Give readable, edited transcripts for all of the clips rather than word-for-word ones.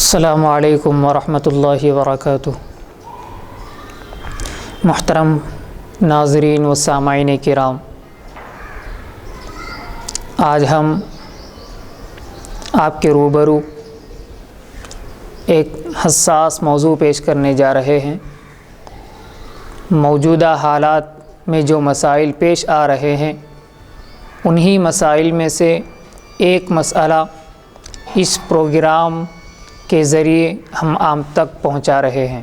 السلام علیکم ورحمۃ اللہ وبرکاتہ۔ محترم ناظرین و سامعین کرام، آج ہم آپ کے روبرو ایک حساس موضوع پیش کرنے جا رہے ہیں۔ موجودہ حالات میں جو مسائل پیش آ رہے ہیں، انہی مسائل میں سے ایک مسئلہ اس پروگرام کے ذریعے ہم عام تک پہنچا رہے ہیں،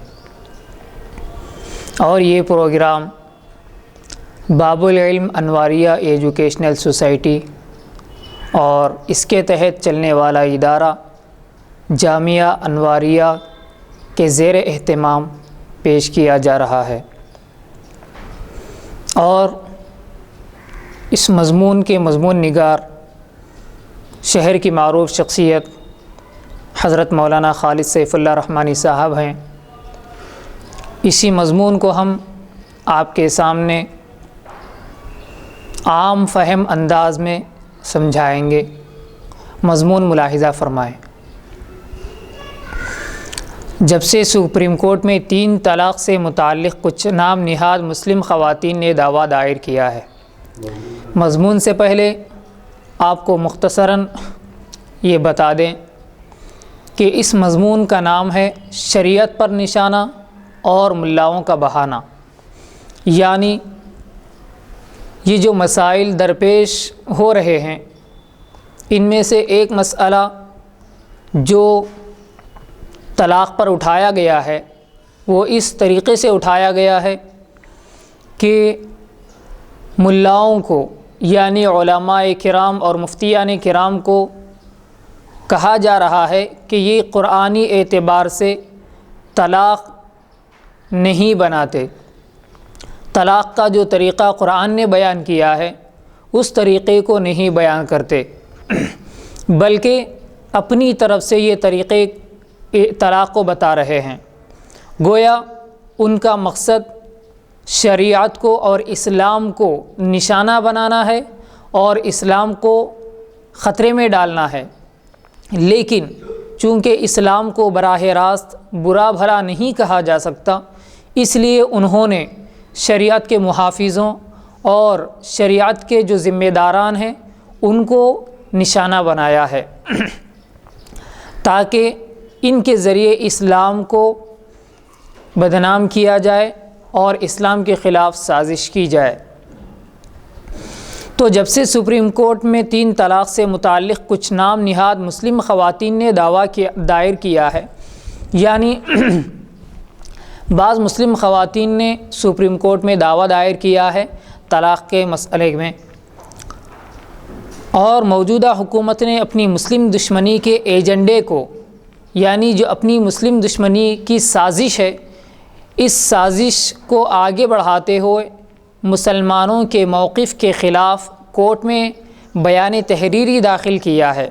اور یہ پروگرام باب العلم انواریہ ایجوکیشنل سوسائٹی اور اس کے تحت چلنے والا ادارہ جامعہ انواریہ کے زیر اہتمام پیش کیا جا رہا ہے، اور اس مضمون کے مضمون نگار شہر کی معروف شخصیت حضرت مولانا خالد سیف اللہ رحمانی صاحب ہیں۔ اسی مضمون کو ہم آپ کے سامنے عام فہم انداز میں سمجھائیں گے۔ مضمون ملاحظہ فرمائیں۔ جب سے سپریم کورٹ میں 3 طلاق سے متعلق کچھ نام نہاد مسلم خواتین نے دعویٰ دائر کیا ہے۔ مضمون سے پہلے آپ کو مختصراً یہ بتا دیں کہ اس مضمون کا نام ہے شریعت پر نشانہ اور ملاؤں کا بہانہ، یعنی یہ جو مسائل درپیش ہو رہے ہیں، ان میں سے ایک مسئلہ جو طلاق پر اٹھایا گیا ہے وہ اس طریقے سے اٹھایا گیا ہے کہ ملاؤں کو، یعنی علماء کرام اور مفتیان کرام کو کہا جا رہا ہے کہ یہ قرآنی اعتبار سے طلاق نہیں بناتے، طلاق کا جو طریقہ قرآن نے بیان کیا ہے اس طریقے کو نہیں بیان کرتے، بلکہ اپنی طرف سے یہ طریقے طلاق کو بتا رہے ہیں۔ گویا ان کا مقصد شریعت کو اور اسلام کو نشانہ بنانا ہے اور اسلام کو خطرے میں ڈالنا ہے، لیکن چونکہ اسلام کو براہ راست برا بھلا نہیں کہا جا سکتا، اس لیے انہوں نے شریعت کے محافظوں اور شریعت کے جو ذمہ داران ہیں ان کو نشانہ بنایا ہے تاکہ ان کے ذریعے اسلام کو بدنام کیا جائے اور اسلام کے خلاف سازش کی جائے۔ تو جب سے سپریم کورٹ میں 3 طلاق سے متعلق کچھ نام نہاد مسلم خواتین نے دعویٰ دائر کیا ہے، یعنی بعض مسلم خواتین نے سپریم کورٹ میں دعویٰ دائر کیا ہے طلاق کے مسئلے میں، اور موجودہ حکومت نے اپنی مسلم دشمنی کے ایجنڈے کو، یعنی جو اپنی مسلم دشمنی کی سازش ہے، اس سازش کو آگے بڑھاتے ہوئے مسلمانوں کے موقف کے خلاف کورٹ میں بیان تحریری داخل کیا ہے۔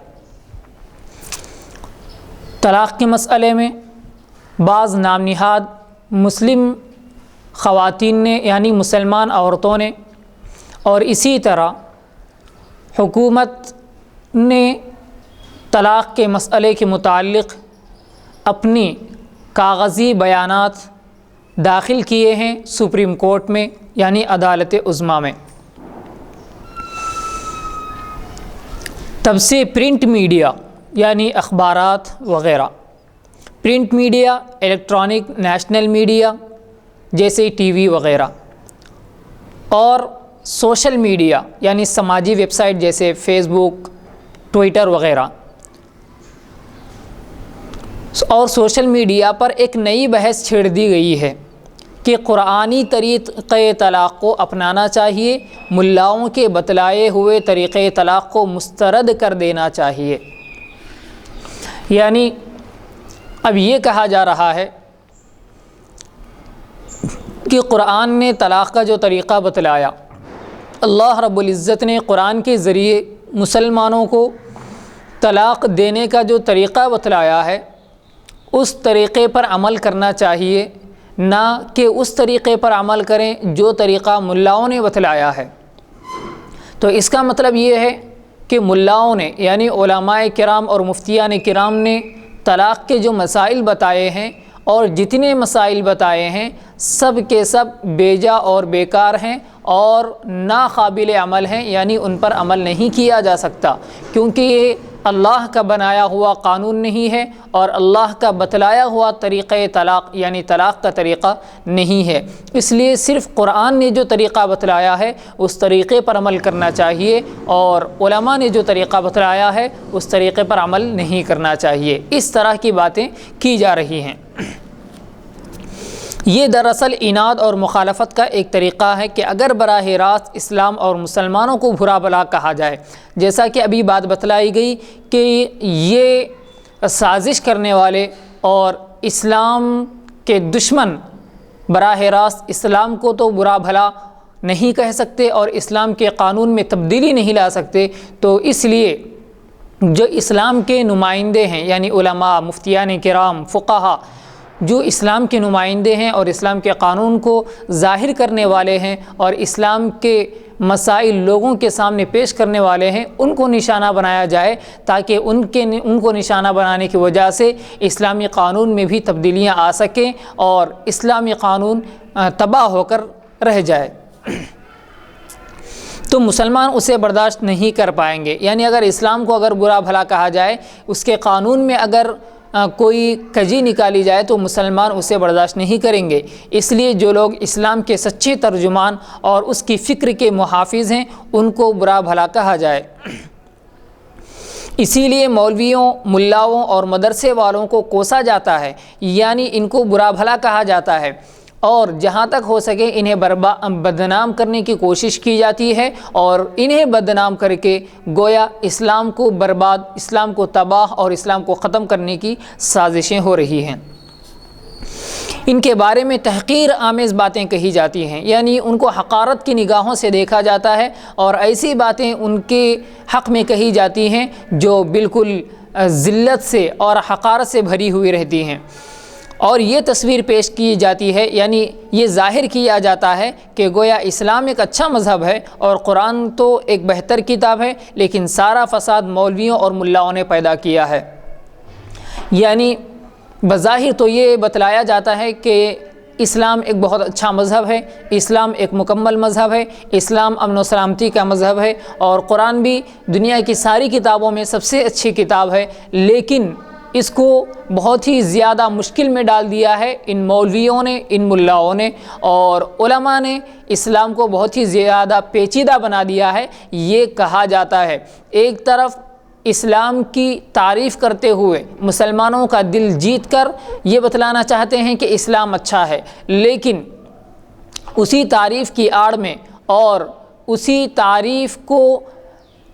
طلاق کے مسئلے میں بعض نام نہاد مسلم خواتین نے، یعنی مسلمان عورتوں نے، اور اسی طرح حکومت نے طلاق کے مسئلے کے متعلق اپنی کاغذی بیانات داخل کیے ہیں سپریم کورٹ میں، یعنی عدالت عظمیٰ میں۔ تب سے پرنٹ میڈیا، یعنی اخبارات وغیرہ، print media, electronic national media جیسے ٹی وی وغیرہ، اور سوشل میڈیا یعنی سماجی ویب سائٹ جیسے فیس بک، ٹویٹر وغیرہ، اور سوشل میڈیا پر ایک نئی بحث چھیڑ دی گئی ہے کہ قرآنی طریقۂ طلاق کو اپنانا چاہیے، ملاؤں کے بتلائے ہوئے طریقۂ طلاق کو مسترد کر دینا چاہیے۔ یعنی اب یہ کہا جا رہا ہے کہ قرآن نے طلاق کا جو طریقہ بتلایا، اللہ رب العزت نے قرآن کے ذریعے مسلمانوں کو طلاق دینے کا جو طریقہ بتلایا ہے اس طریقے پر عمل کرنا چاہیے، نہ کہ اس طریقے پر عمل کریں جو طریقہ ملاؤں نے بتلایا ہے۔ تو اس کا مطلب یہ ہے کہ ملاؤں نے، یعنی علماء کرام اور مفتیان کرام نے طلاق کے جو مسائل بتائے ہیں اور جتنے مسائل بتائے ہیں سب کے سب بیجا اور بیکار ہیں اور ناقابل عمل ہیں، یعنی ان پر عمل نہیں کیا جا سکتا، کیونکہ یہ اللہ کا بنایا ہوا قانون نہیں ہے اور اللہ کا بتلایا ہوا طریقہ طلاق یعنی طلاق کا طریقہ نہیں ہے۔ اس لیے صرف قرآن نے جو طریقہ بتلایا ہے اس طریقے پر عمل کرنا چاہیے، اور علماء نے جو طریقہ بتلایا ہے اس طریقے پر عمل نہیں کرنا چاہیے۔ اس طرح کی باتیں کی جا رہی ہیں۔ یہ دراصل عناد اور مخالفت کا ایک طریقہ ہے کہ اگر براہ راست اسلام اور مسلمانوں کو برا بھلا کہا جائے، جیسا کہ ابھی بات بتلائی گئی کہ یہ سازش کرنے والے اور اسلام کے دشمن براہ راست اسلام کو تو برا بھلا نہیں کہہ سکتے اور اسلام کے قانون میں تبدیلی نہیں لا سکتے، تو اس لیے جو اسلام کے نمائندے ہیں یعنی علماء، مفتیان کرام، فقہا، جو اسلام کے نمائندے ہیں اور اسلام کے قانون کو ظاہر کرنے والے ہیں اور اسلام کے مسائل لوگوں کے سامنے پیش کرنے والے ہیں، ان کو نشانہ بنایا جائے تاکہ ان کو نشانہ بنانے کی وجہ سے اسلامی قانون میں بھی تبدیلیاں آ سکیں اور اسلامی قانون تباہ ہو کر رہ جائے۔ تو مسلمان اسے برداشت نہیں کر پائیں گے، یعنی اگر اسلام کو اگر برا بھلا کہا جائے، اس کے قانون میں اگر کوئی کجی نکالی جائے تو مسلمان اسے برداشت نہیں کریں گے۔ اس لیے جو لوگ اسلام کے سچے ترجمان اور اس کی فکر کے محافظ ہیں ان کو برا بھلا کہا جائے۔ اسی لیے مولویوں، ملاؤں اور مدرسے والوں کو کوسا جاتا ہے، یعنی ان کو برا بھلا کہا جاتا ہے، اور جہاں تک ہو سکے انہیں بدنام کرنے کی کوشش کی جاتی ہے، اور انہیں بدنام کر کے گویا اسلام کو برباد، اسلام کو تباہ اور اسلام کو ختم کرنے کی سازشیں ہو رہی ہیں۔ ان کے بارے میں تحقیر آمیز باتیں کہی جاتی ہیں، یعنی ان کو حقارت کی نگاہوں سے دیکھا جاتا ہے اور ایسی باتیں ان کے حق میں کہی جاتی ہیں جو بالکل ذلت سے اور حقارت سے بھری ہوئی رہتی ہیں، اور یہ تصویر پیش کی جاتی ہے، یعنی یہ ظاہر کیا جاتا ہے کہ گویا اسلام ایک اچھا مذہب ہے اور قرآن تو ایک بہتر کتاب ہے، لیکن سارا فساد مولویوں اور ملاؤں نے پیدا کیا ہے۔ یعنی بظاہر تو یہ بتلایا جاتا ہے کہ اسلام ایک بہت اچھا مذہب ہے، اسلام ایک مکمل مذہب ہے، اسلام امن و سلامتی کا مذہب ہے، اور قرآن بھی دنیا کی ساری کتابوں میں سب سے اچھی کتاب ہے، لیکن اس کو بہت ہی زیادہ مشکل میں ڈال دیا ہے ان مولویوں نے، ان ملاؤں نے، اور علماء نے اسلام کو بہت ہی زیادہ پیچیدہ بنا دیا ہے۔ یہ کہا جاتا ہے ایک طرف اسلام کی تعریف کرتے ہوئے مسلمانوں کا دل جیت کر یہ بتلانا چاہتے ہیں کہ اسلام اچھا ہے، لیکن اسی تعریف کی آڑ میں اور اسی تعریف کو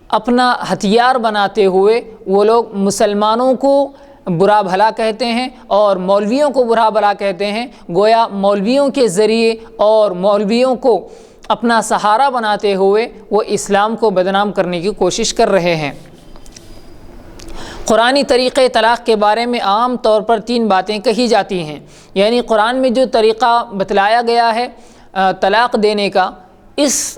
اپنا ہتھیار بناتے ہوئے وہ لوگ مسلمانوں کو برا بھلا کہتے ہیں اور مولویوں کو برا بھلا کہتے ہیں، گویا مولویوں کے ذریعے اور مولویوں کو اپنا سہارا بناتے ہوئے وہ اسلام کو بدنام کرنے کی کوشش کر رہے ہیں۔ قرآنی طریقہ طلاق کے بارے میں عام طور پر 3 باتیں کہی جاتی ہیں، یعنی قرآن میں جو طریقہ بتلایا گیا ہے طلاق دینے کا، اس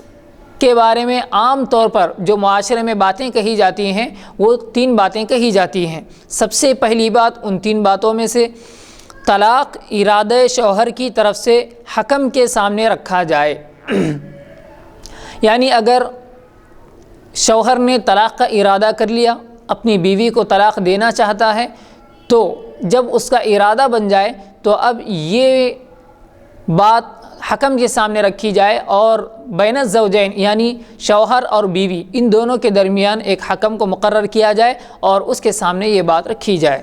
کے بارے میں عام طور پر جو معاشرے میں باتیں کہی جاتی ہیں وہ 3 باتیں کہی جاتی ہیں۔ سب سے پہلی بات ان 3 باتوں میں سے طلاق ارادہ شوہر کی طرف سے حکم کے سامنے رکھا جائے، یعنی اگر شوہر نے طلاق کا ارادہ کر لیا، اپنی بیوی کو طلاق دینا چاہتا ہے، تو جب اس کا ارادہ بن جائے تو اب یہ بات حکم کے سامنے رکھی جائے اور بین الزوجین یعنی شوہر اور بیوی ان دونوں کے درمیان ایک حکم کو مقرر کیا جائے اور اس کے سامنے یہ بات رکھی جائے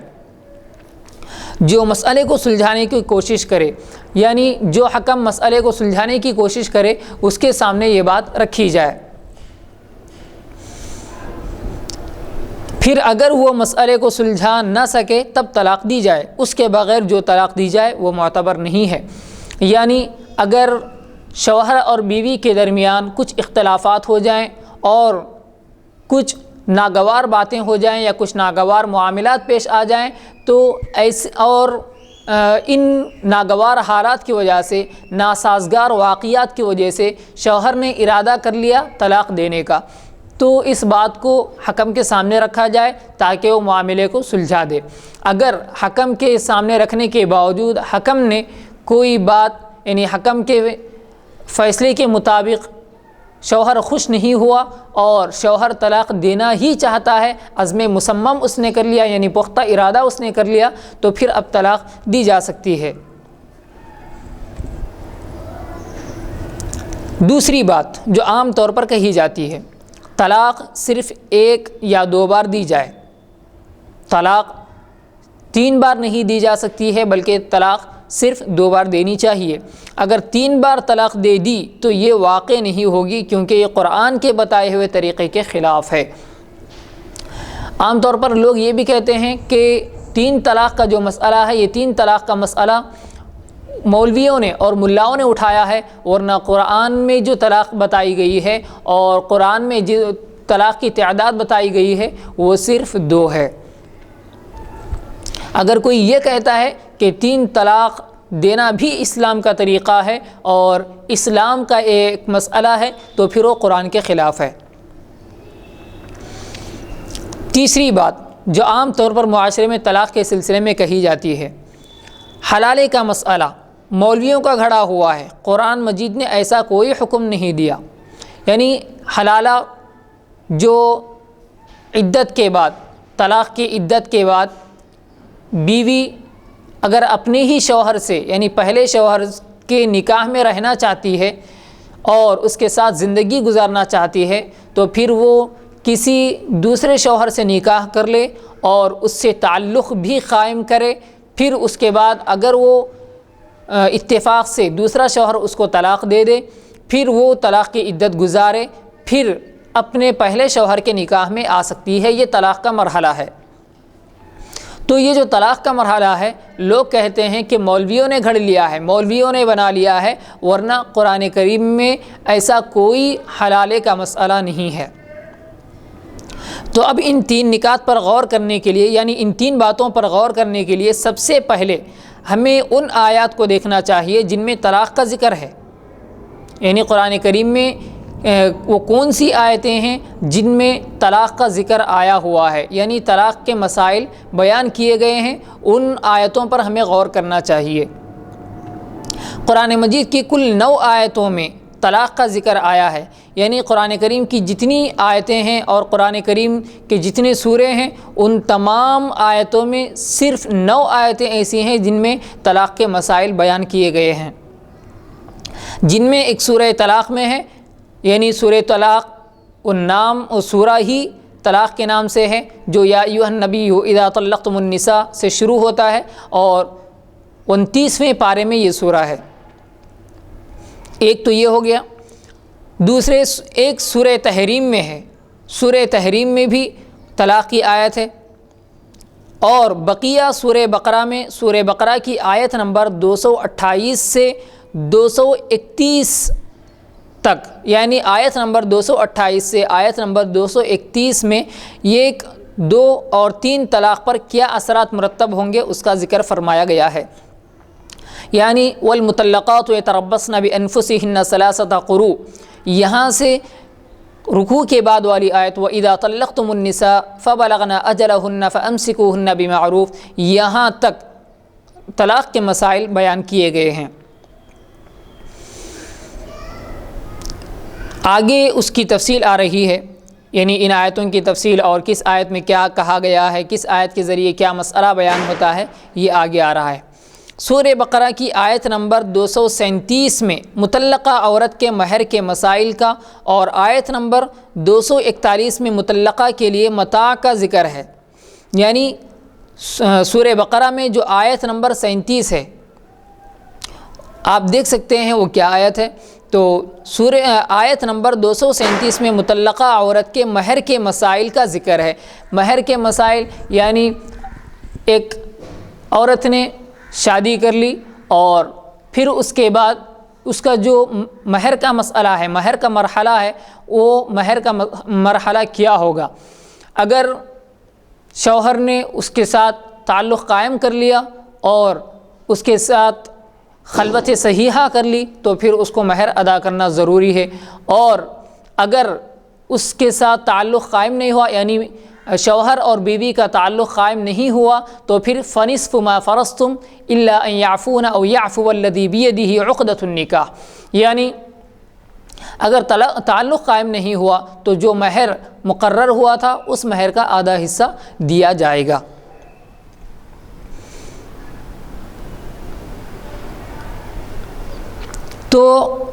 جو مسئلے کو سلجھانے کی کوشش کرے، یعنی جو حکم مسئلے کو سلجھانے کی کوشش کرے اس کے سامنے یہ بات رکھی جائے۔ پھر اگر وہ مسئلے کو سلجھا نہ سکے تب طلاق دی جائے، اس کے بغیر جو طلاق دی جائے وہ معتبر نہیں ہے۔ یعنی اگر شوہر اور بیوی کے درمیان کچھ اختلافات ہو جائیں اور کچھ ناگوار باتیں ہو جائیں یا کچھ ناگوار معاملات پیش آ جائیں تو ان ناگوار حالات کی وجہ سے، ناسازگار واقعات کی وجہ سے شوہر نے ارادہ کر لیا طلاق دینے کا، تو اس بات کو حکم کے سامنے رکھا جائے تاکہ وہ معاملے کو سلجھا دے۔ اگر حکم کے سامنے رکھنے کے باوجود حکم نے کوئی بات یعنی حکم کے فیصلے کے مطابق شوہر خوش نہیں ہوا اور شوہر طلاق دینا ہی چاہتا ہے، عزم مصمم اس نے کر لیا یعنی پختہ ارادہ اس نے کر لیا، تو پھر اب طلاق دی جا سکتی ہے۔ دوسری بات جو عام طور پر کہی جاتی ہے، طلاق صرف 1 یا 2 بار دی جائے۔ طلاق 3 بار نہیں دی جا سکتی ہے بلکہ طلاق صرف 2 بار دینی چاہیے۔ اگر 3 بار طلاق دے دی تو یہ واقع نہیں ہوگی کیونکہ یہ قرآن کے بتائے ہوئے طریقے کے خلاف ہے۔ عام طور پر لوگ یہ بھی کہتے ہیں کہ 3 طلاق کا جو مسئلہ ہے، یہ 3 طلاق کا مسئلہ مولویوں نے اور ملاؤں نے اٹھایا ہے، ورنہ قرآن میں جو طلاق بتائی گئی ہے اور قرآن میں جو طلاق کی تعداد بتائی گئی ہے وہ صرف 2 ہے۔ اگر کوئی یہ کہتا ہے کہ 3 طلاق دینا بھی اسلام کا طریقہ ہے اور اسلام کا ایک مسئلہ ہے تو پھر وہ قرآن کے خلاف ہے۔ تیسری بات جو عام طور پر معاشرے میں طلاق کے سلسلے میں کہی جاتی ہے، حلالے کا مسئلہ مولویوں کا گھڑا ہوا ہے، قرآن مجید نے ایسا کوئی حکم نہیں دیا۔ یعنی حلالہ جو عدت کے بعد، طلاق کی عدت کے بعد بیوی اگر اپنے ہی شوہر سے یعنی پہلے شوہر کے نکاح میں رہنا چاہتی ہے اور اس کے ساتھ زندگی گزارنا چاہتی ہے تو پھر وہ کسی دوسرے شوہر سے نکاح کر لے اور اس سے تعلق بھی قائم کرے، پھر اس کے بعد اگر وہ اتفاق سے دوسرا شوہر اس کو طلاق دے دے، پھر وہ طلاق کی عدت گزارے، پھر اپنے پہلے شوہر کے نکاح میں آ سکتی ہے۔ یہ طلاق کا مرحلہ ہے۔ تو یہ جو طلاق کا مرحلہ ہے لوگ کہتے ہیں کہ مولویوں نے گھڑ لیا ہے، مولویوں نے بنا لیا ہے، ورنہ قرآن کریم میں ایسا کوئی حلالے کا مسئلہ نہیں ہے۔ تو اب ان 3 نکات پر غور کرنے کے لیے یعنی ان 3 باتوں پر غور کرنے کے لیے سب سے پہلے ہمیں ان آیات کو دیکھنا چاہیے جن میں طلاق کا ذکر ہے، یعنی قرآن کریم میں وہ کون سی آیتیں ہیں جن میں طلاق کا ذکر آیا ہوا ہے، یعنی طلاق کے مسائل بیان کیے گئے ہیں، ان آیتوں پر ہمیں غور کرنا چاہیے۔ قرآن مجید کی کل 9 آیتوں میں طلاق کا ذکر آیا ہے، یعنی قرآن کریم کی جتنی آیتیں ہیں اور قرآن کریم کے جتنے سورے ہیں ان تمام آیتوں میں صرف 9 آیتیں ایسی ہیں جن میں طلاق کے مسائل بیان کیے گئے ہیں، جن میں ایک سورہ طلاق میں ہے، یعنی سورہ طلاق وہ نام اور سورہ ہی طلاق کے نام سے ہے جو یا ایھا النبی اذا طلقتم النساء سے شروع ہوتا ہے اور 29ویں پارے میں یہ سورہ ہے۔ ایک تو یہ ہو گیا، دوسرے ایک سورہ تحریم میں ہے، سورہ تحریم میں بھی طلاق کی آیت ہے، اور بقیہ سورہ بقرہ میں سورہ بقرہ کی آیت نمبر 228 سے 231 تک، یعنی آیت نمبر 228 سے آیت نمبر 231 میں یہ 2 اور 3 طلاق پر کیا اثرات مرتب ہوں گے اس کا ذکر فرمایا گیا ہے۔ یعنی والمطلقات یتربصن بانفسہن 3 قروء، یہاں سے رکوع کے بعد والی آیت وَإِذَا طَلَّقْتُمُ النِّسَاءَ فَبَلَغْنَ أَجَلَهُنَّ فَأَمْسِكُوهُنَّ بِمَعْرُوفٍ، یہاں تک طلاق کے مسائل بیان کیے گئے ہیں۔ آگے اس کی تفصیل آ رہی ہے، یعنی ان آیتوں کی تفصیل اور کس آیت میں کیا کہا گیا ہے، کس آیت کے ذریعے کیا مسئلہ بیان ہوتا ہے، یہ آگے آ رہا ہے۔ سورہ بقرہ کی آیت نمبر 237 میں مطلقہ عورت کے مہر کے مسائل کا اور آیت نمبر 241 میں مطلقہ کے لیے متاع کا ذکر ہے۔ یعنی سورہ بقرہ میں جو آیت نمبر 37 ہے آپ دیکھ سکتے ہیں وہ کیا آیت ہے، تو آیت نمبر 237 میں مطلقہ عورت کے مہر کے مسائل کا ذکر ہے۔ مہر کے مسائل یعنی ایک عورت نے شادی کر لی اور پھر اس کے بعد اس کا جو مہر کا مسئلہ ہے، مہر کا مرحلہ ہے، وہ مہر کا مرحلہ کیا ہوگا۔ اگر شوہر نے اس کے ساتھ تعلق قائم کر لیا اور اس کے ساتھ خلوت صحیحہ کر لی تو پھر اس کو مہر ادا کرنا ضروری ہے، اور اگر اس کے ساتھ تعلق قائم نہیں ہوا، یعنی شوہر اور بیوی کا تعلق قائم نہیں ہوا، تو پھر فنصف ما فرضتم الا ان یعفون او یعفو الذی بیدہ عقدۃ النکاح، یعنی اگر تعلق قائم نہیں ہوا تو جو مہر مقرر ہوا تھا اس مہر کا آدھا حصہ دیا جائے گا۔ تو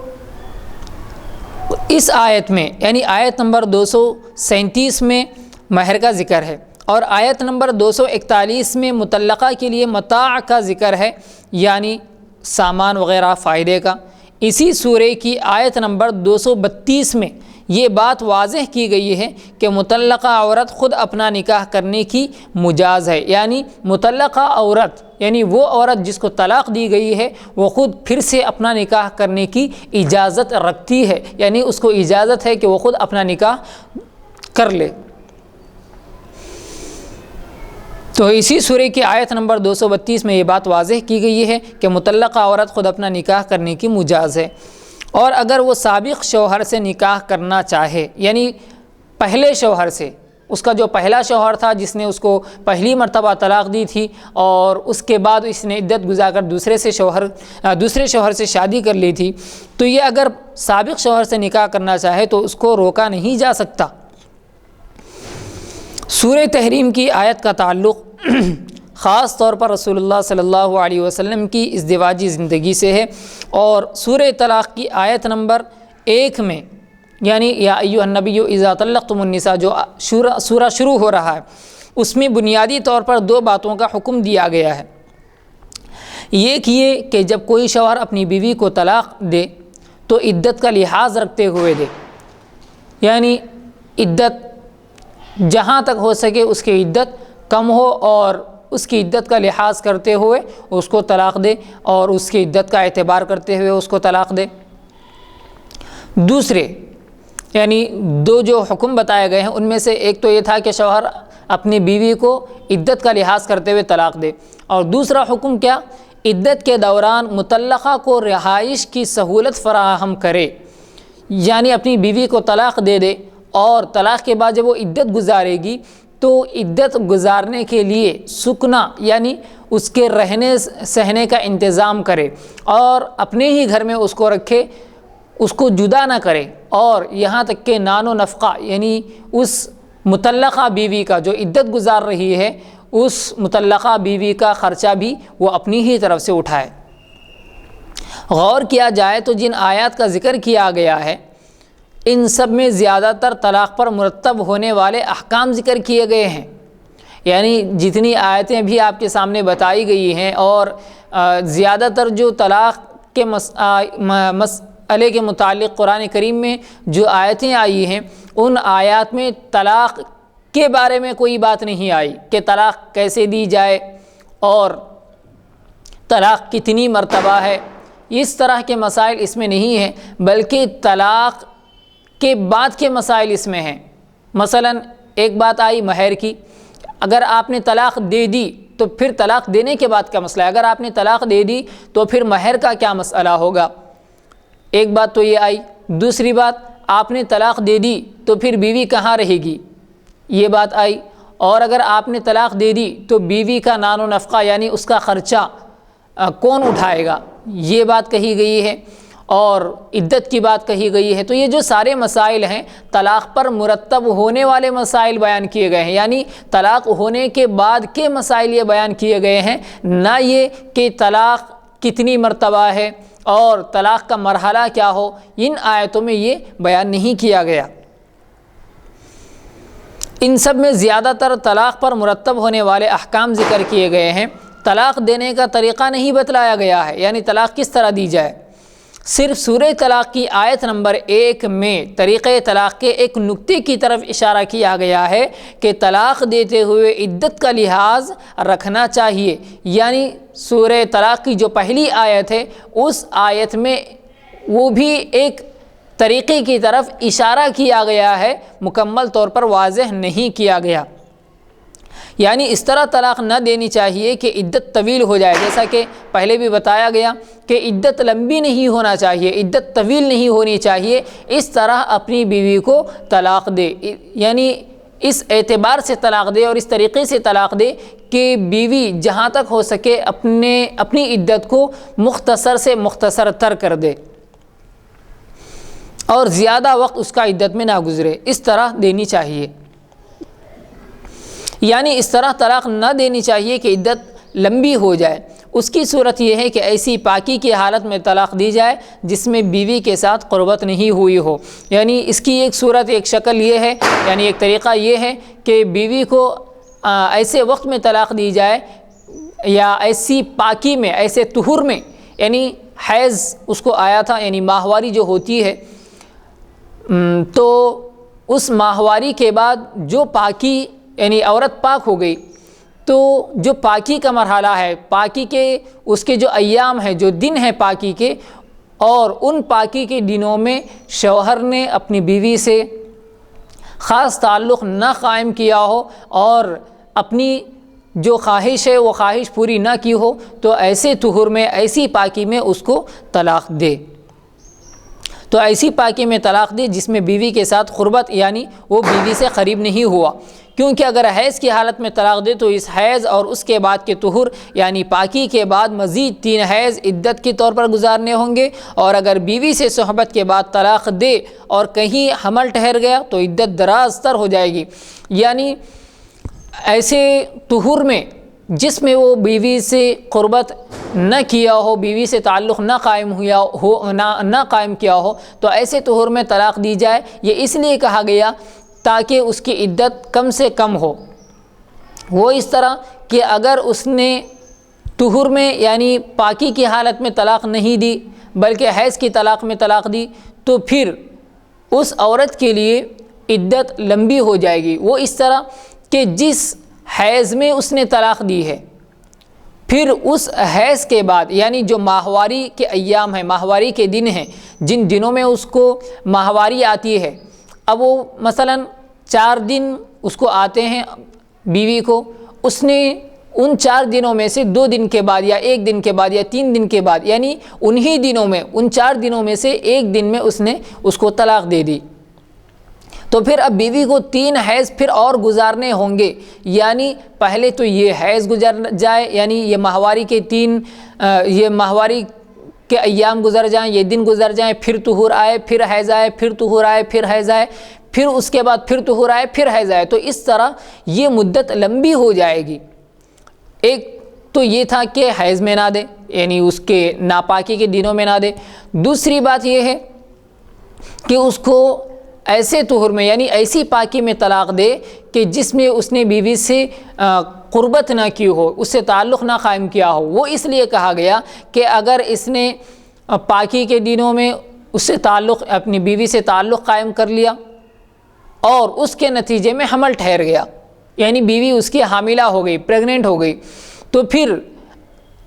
اس آیت میں یعنی آیت نمبر 237 میں مہر کا ذکر ہے، اور آیت نمبر 241 میں مطلقہ کے لیے متاع کا ذکر ہے، یعنی سامان وغیرہ فائدے کا۔ اسی سورہ کی آیت نمبر 232 میں یہ بات واضح کی گئی ہے کہ مطلقہ عورت خود اپنا نکاح کرنے کی مجاز ہے، یعنی مطلقہ عورت یعنی وہ عورت جس کو طلاق دی گئی ہے وہ خود پھر سے اپنا نکاح کرنے کی اجازت رکھتی ہے، یعنی اس کو اجازت ہے کہ وہ خود اپنا نکاح کر لے۔ تو اسی سورہ کی آیت نمبر 232 میں یہ بات واضح کی گئی ہے کہ مطلقہ عورت خود اپنا نکاح کرنے کی مجاز ہے، اور اگر وہ سابق شوہر سے نکاح کرنا چاہے، یعنی پہلے شوہر سے، اس کا جو پہلا شوہر تھا جس نے اس کو پہلی مرتبہ طلاق دی تھی اور اس کے بعد اس نے عدت گزار کر دوسرے شوہر سے شادی کر لی تھی، تو یہ اگر سابق شوہر سے نکاح کرنا چاہے تو اس کو روکا نہیں جا سکتا۔ سورہ تحریم کی آیت کا تعلق خاص طور پر رسول اللہ صلی اللہ علیہ وسلم کی ازدواجی زندگی سے ہے، اور سورہ طلاق کی آیت نمبر 1 میں یعنی یا ایھا النبی اذا طلقتم النساء جو سورہ شروع ہو رہا ہے، اس میں بنیادی طور پر 2 باتوں کا حکم دیا گیا ہے۔ ایک یہ کہ جب کوئی شوہر اپنی بیوی کو طلاق دے تو عدت کا لحاظ رکھتے ہوئے دے، یعنی عدت جہاں تک ہو سکے اس کی عدت کم ہو اور اس کی عدت کا لحاظ کرتے ہوئے اس کو طلاق دے، اور اس کی عدت کا اعتبار کرتے ہوئے اس کو طلاق دے۔ دوسرے یعنی 2 جو حکم بتائے گئے ہیں ان میں سے ایک تو یہ تھا کہ شوہر اپنی بیوی کو عدت کا لحاظ کرتے ہوئے طلاق دے، اور دوسرا حکم کیا، عدت کے دوران مطلقہ کو رہائش کی سہولت فراہم کرے، یعنی اپنی بیوی کو طلاق دے دے اور طلاق کے بعد جب وہ عدت گزارے گی تو عدت گزارنے کے لیے سکنا یعنی اس کے رہنے سہنے کا انتظام کرے، اور اپنے ہی گھر میں اس کو رکھے، اس کو جدا نہ کرے، اور یہاں تک کہ نان و نفقہ یعنی اس مطلقہ بیوی کا جو عدت گزار رہی ہے اس مطلقہ بیوی کا خرچہ بھی وہ اپنی ہی طرف سے اٹھائے۔ غور کیا جائے تو جن آیات کا ذکر کیا گیا ہے ان سب میں زیادہ تر طلاق پر مرتب ہونے والے احکام ذکر کیے گئے ہیں، یعنی جتنی آیتیں بھی آپ کے سامنے بتائی گئی ہیں اور زیادہ تر جو طلاق کے مسئلے کے متعلق قرآن کریم میں جو آیتیں آئی ہیں ان آیات میں طلاق کے بارے میں کوئی بات نہیں آئی کہ طلاق کیسے دی جائے اور طلاق کتنی مرتبہ ہے، اس طرح کے مسائل اس میں نہیں ہیں، بلکہ طلاق کے بعد کے مسائل اس میں ہیں۔ مثلا ایک بات آئی مہر کی، اگر آپ نے طلاق دے دی تو پھر طلاق دینے کے بعد کا مسئلہ ہے، اگر آپ نے طلاق دے دی تو پھر مہر کا کیا مسئلہ ہوگا، ایک بات تو یہ آئی۔ دوسری بات، آپ نے طلاق دے دی تو پھر بیوی کہاں رہے گی، یہ بات آئی، اور اگر آپ نے طلاق دے دی تو بیوی کا نان و نفقہ یعنی اس کا خرچہ کون اٹھائے گا، یہ بات کہی گئی ہے، اور عدت کی بات کہی گئی ہے۔ تو یہ جو سارے مسائل ہیں طلاق پر مرتب ہونے والے مسائل بیان کیے گئے ہیں، یعنی طلاق ہونے کے بعد کے مسائل یہ بیان کیے گئے ہیں، نہ یہ کہ طلاق کتنی مرتبہ ہے اور طلاق کا مرحلہ کیا ہو، ان آیتوں میں یہ بیان نہیں کیا گیا۔ ان سب میں زیادہ تر طلاق پر مرتب ہونے والے احکام ذکر کیے گئے ہیں، طلاق دینے کا طریقہ نہیں بتلایا گیا ہے، یعنی طلاق کس طرح دی جائے۔ صرف سورہ طلاق کی آیت نمبر 1 میں طریقہ طلاق کے ایک نکتے کی طرف اشارہ کیا گیا ہے کہ طلاق دیتے ہوئے عدت کا لحاظ رکھنا چاہیے، یعنی سورہ طلاق کی جو پہلی آیت ہے اس آیت میں وہ بھی ایک طریقے کی طرف اشارہ کیا گیا ہے، مکمل طور پر واضح نہیں کیا گیا۔ یعنی اس طرح طلاق نہ دینی چاہیے کہ عدت طویل ہو جائے، جیسا کہ پہلے بھی بتایا گیا کہ عدت لمبی نہیں ہونا چاہیے، عدت طویل نہیں ہونی چاہیے، اس طرح اپنی بیوی کو طلاق دے، یعنی اس اعتبار سے طلاق دے اور اس طریقے سے طلاق دے کہ بیوی جہاں تک ہو سکے اپنی عدت کو مختصر سے مختصر تر کر دے اور زیادہ وقت اس کا عدت میں نہ گزرے، اس طرح دینی چاہیے۔ یعنی اس طرح طلاق نہ دینی چاہیے کہ عدت لمبی ہو جائے۔ اس کی صورت یہ ہے کہ ایسی پاکی کی حالت میں طلاق دی جائے جس میں بیوی کے ساتھ قربت نہیں ہوئی ہو، یعنی اس کی ایک صورت، ایک شکل یہ ہے، یعنی ایک طریقہ یہ ہے کہ بیوی کو ایسے وقت میں طلاق دی جائے یا ایسی پاکی میں، ایسے طہور میں، یعنی حیض اس کو آیا تھا، یعنی ماہواری جو ہوتی ہے، تو اس ماہواری کے بعد جو پاکی، یعنی عورت پاک ہو گئی، تو جو پاکی کا مرحلہ ہے، پاکی کے اس کے جو ایام ہیں، جو دن ہیں پاکی کے، اور ان پاکی کے دنوں میں شوہر نے اپنی بیوی سے خاص تعلق نہ قائم کیا ہو اور اپنی جو خواہش ہے وہ خواہش پوری نہ کی ہو، تو ایسے طہور میں، ایسی پاکی میں اس کو طلاق دے۔ تو ایسی پاکی میں طلاق دے جس میں بیوی کے ساتھ قربت، یعنی وہ بیوی سے قریب نہیں ہوا، کیونکہ اگر حیض کی حالت میں طلاق دے تو اس حیض اور اس کے بعد کے طہور یعنی پاکی کے بعد مزید 3 حیض عدت کے طور پر گزارنے ہوں گے، اور اگر بیوی سے صحبت کے بعد طلاق دے اور کہیں حمل ٹھہر گیا تو عدت دراز تر ہو جائے گی۔ یعنی ایسے طہور میں جس میں وہ بیوی سے قربت نہ کیا ہو، بیوی سے تعلق نہ قائم کیا ہو، تو ایسے طہور میں طلاق دی جائے۔ یہ اس لیے کہا گیا تاکہ اس کی عدت کم سے کم ہو۔ وہ اس طرح کہ اگر اس نے طہور میں یعنی پاکی کی حالت میں طلاق نہیں دی بلکہ حیض کی طلاق میں طلاق دی تو پھر اس عورت کے لیے عدت لمبی ہو جائے گی۔ وہ اس طرح کہ جس حیض میں اس نے طلاق دی ہے، پھر اس حیض کے بعد یعنی جو ماہواری کے ایام ہیں، ماہواری کے دن ہیں، جن دنوں میں اس کو ماہواری آتی ہے، اب وہ مثلاً 4 دن اس کو آتے ہیں بیوی کو، اس نے ان 4 دنوں میں سے 2 دن کے بعد یا 1 دن کے بعد یا 3 دن کے بعد، یعنی انہی دنوں میں، ان 4 دنوں میں سے 1 دن میں اس نے اس کو طلاق دے دی، تو پھر اب بیوی کو 3 حیض پھر اور گزارنے ہوں گے۔ یعنی پہلے تو یہ حیض گزر جائے، یعنی یہ ماہواری کے 3 یہ ماہواری کے ایام گزر جائیں، یہ دن گزر جائیں، پھر طہور آئے، پھر حیض آئے، پھر طہور آئے، پھر حیض آئے، پھر اس کے بعد پھر طہور آئے، پھر حیض آئے، تو اس طرح یہ مدت لمبی ہو جائے گی۔ ایک تو یہ تھا کہ حیض میں نہ دے، یعنی اس کے ناپاکی کے دنوں میں نہ دے۔ دوسری بات یہ ہے کہ اس کو ایسے طہور میں یعنی ایسی پاکی میں طلاق دے کہ جس میں اس نے بیوی سے قربت نہ کی ہو، اس سے تعلق نہ قائم کیا ہو۔ وہ اس لیے کہا گیا کہ اگر اس نے پاکی کے دنوں میں اس سے تعلق، اپنی بیوی سے تعلق قائم کر لیا اور اس کے نتیجے میں حمل ٹھہر گیا، یعنی بیوی اس کی حاملہ ہو گئی، پریگننٹ ہو گئی، تو پھر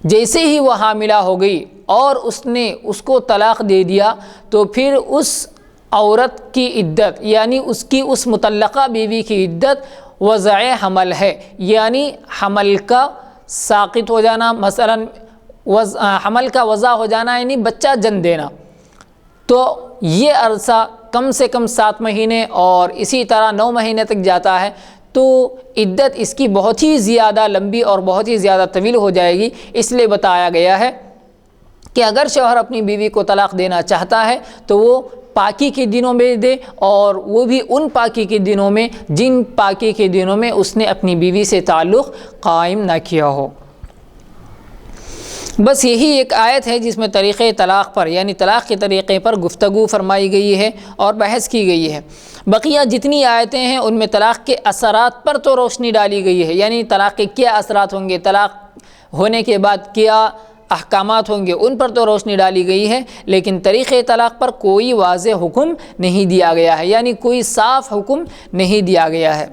جیسے ہی وہ حاملہ ہو گئی اور اس نے اس کو طلاق دے دیا تو پھر اس عورت کی عدت یعنی اس کی اس مطلقہ بیوی کی عدت وضع حمل ہے، یعنی حمل کا ساقط ہو جانا، مثلا حمل کا وضع ہو جانا یعنی بچہ جن دینا، تو یہ عرصہ کم سے کم 7 مہینے اور اسی طرح 9 مہینے تک جاتا ہے، تو عدت اس کی بہت ہی زیادہ لمبی اور بہت ہی زیادہ طویل ہو جائے گی۔ اس لیے بتایا گیا ہے کہ اگر شوہر اپنی بیوی کو طلاق دینا چاہتا ہے تو وہ پاکی کے دنوں میں دے، اور وہ بھی ان پاکی کے دنوں میں جن پاکی کے دنوں میں اس نے اپنی بیوی سے تعلق قائم نہ کیا ہو۔ بس یہی ایک آیت ہے جس میں طریقۂ طلاق پر یعنی طلاق کے طریقے پر گفتگو فرمائی گئی ہے اور بحث کی گئی ہے۔ بقیہ جتنی آیتیں ہیں ان میں طلاق کے اثرات پر تو روشنی ڈالی گئی ہے، یعنی طلاق کے کیا اثرات ہوں گے، طلاق ہونے کے بعد کیا احکامات ہوں گے، ان پر تو روشنی ڈالی گئی ہے، لیکن طریقۂ طلاق پر کوئی واضح حکم نہیں دیا گیا ہے، یعنی کوئی صاف حکم نہیں دیا گیا ہے۔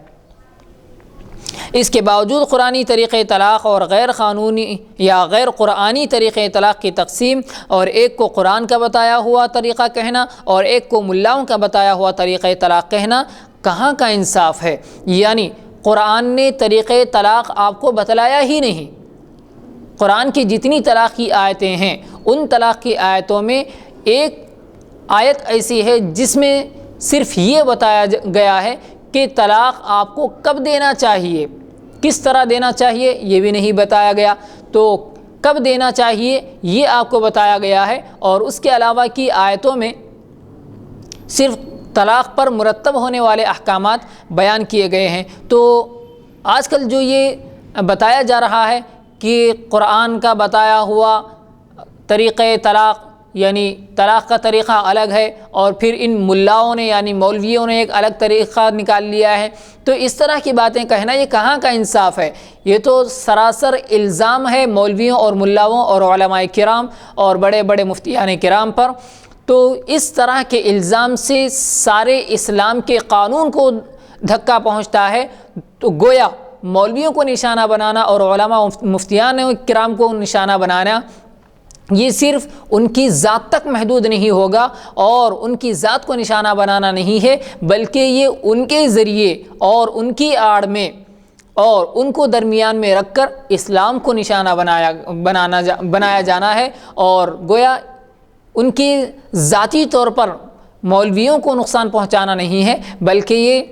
اس کے باوجود قرآنی طریقۂ طلاق اور غیر قانونی یا غیر قرآنی طریقۂ طلاق کی تقسیم، اور ایک کو قرآن کا بتایا ہوا طریقہ کہنا اور ایک کو ملاؤں کا بتایا ہوا طریقۂ طلاق کہنا، کہاں کا انصاف ہے؟ یعنی قرآن نے طریقۂ طلاق آپ کو بتلایا ہی نہیں۔ قرآن کی جتنی طلاق کی آیتیں ہیں ان طلاق کی آیتوں میں ایک آیت ایسی ہے جس میں صرف یہ بتایا گیا ہے کہ طلاق آپ کو کب دینا چاہیے، کس طرح دینا چاہیے یہ بھی نہیں بتایا گیا۔ تو کب دینا چاہیے یہ آپ کو بتایا گیا ہے، اور اس کے علاوہ کی آیتوں میں صرف طلاق پر مرتب ہونے والے احکامات بیان کیے گئے ہیں۔ تو آج کل جو یہ بتایا جا رہا ہے کہ قرآن کا بتایا ہوا طریقۂ طلاق یعنی طلاق کا طریقہ الگ ہے، اور پھر ان ملاؤں نے یعنی مولویوں نے ایک الگ طریقہ نکال لیا ہے، تو اس طرح کی باتیں کہنا یہ کہاں کا انصاف ہے؟ یہ تو سراسر الزام ہے مولویوں اور ملاؤں اور علماء کرام اور بڑے بڑے مفتیان کرام پر۔ تو اس طرح کے الزام سے سارے اسلام کے قانون کو دھکا پہنچتا ہے۔ تو گویا مولویوں کو نشانہ بنانا اور علماء مفتیان کرام کو نشانہ بنانا یہ صرف ان کی ذات تک محدود نہیں ہوگا اور ان کی ذات کو نشانہ بنانا نہیں ہے، بلکہ یہ ان کے ذریعے اور ان کی آڑ میں اور ان کو درمیان میں رکھ کر اسلام کو نشانہ بنایا جانا ہے، اور گویا ان کی ذاتی طور پر مولویوں کو نقصان پہنچانا نہیں ہے، بلکہ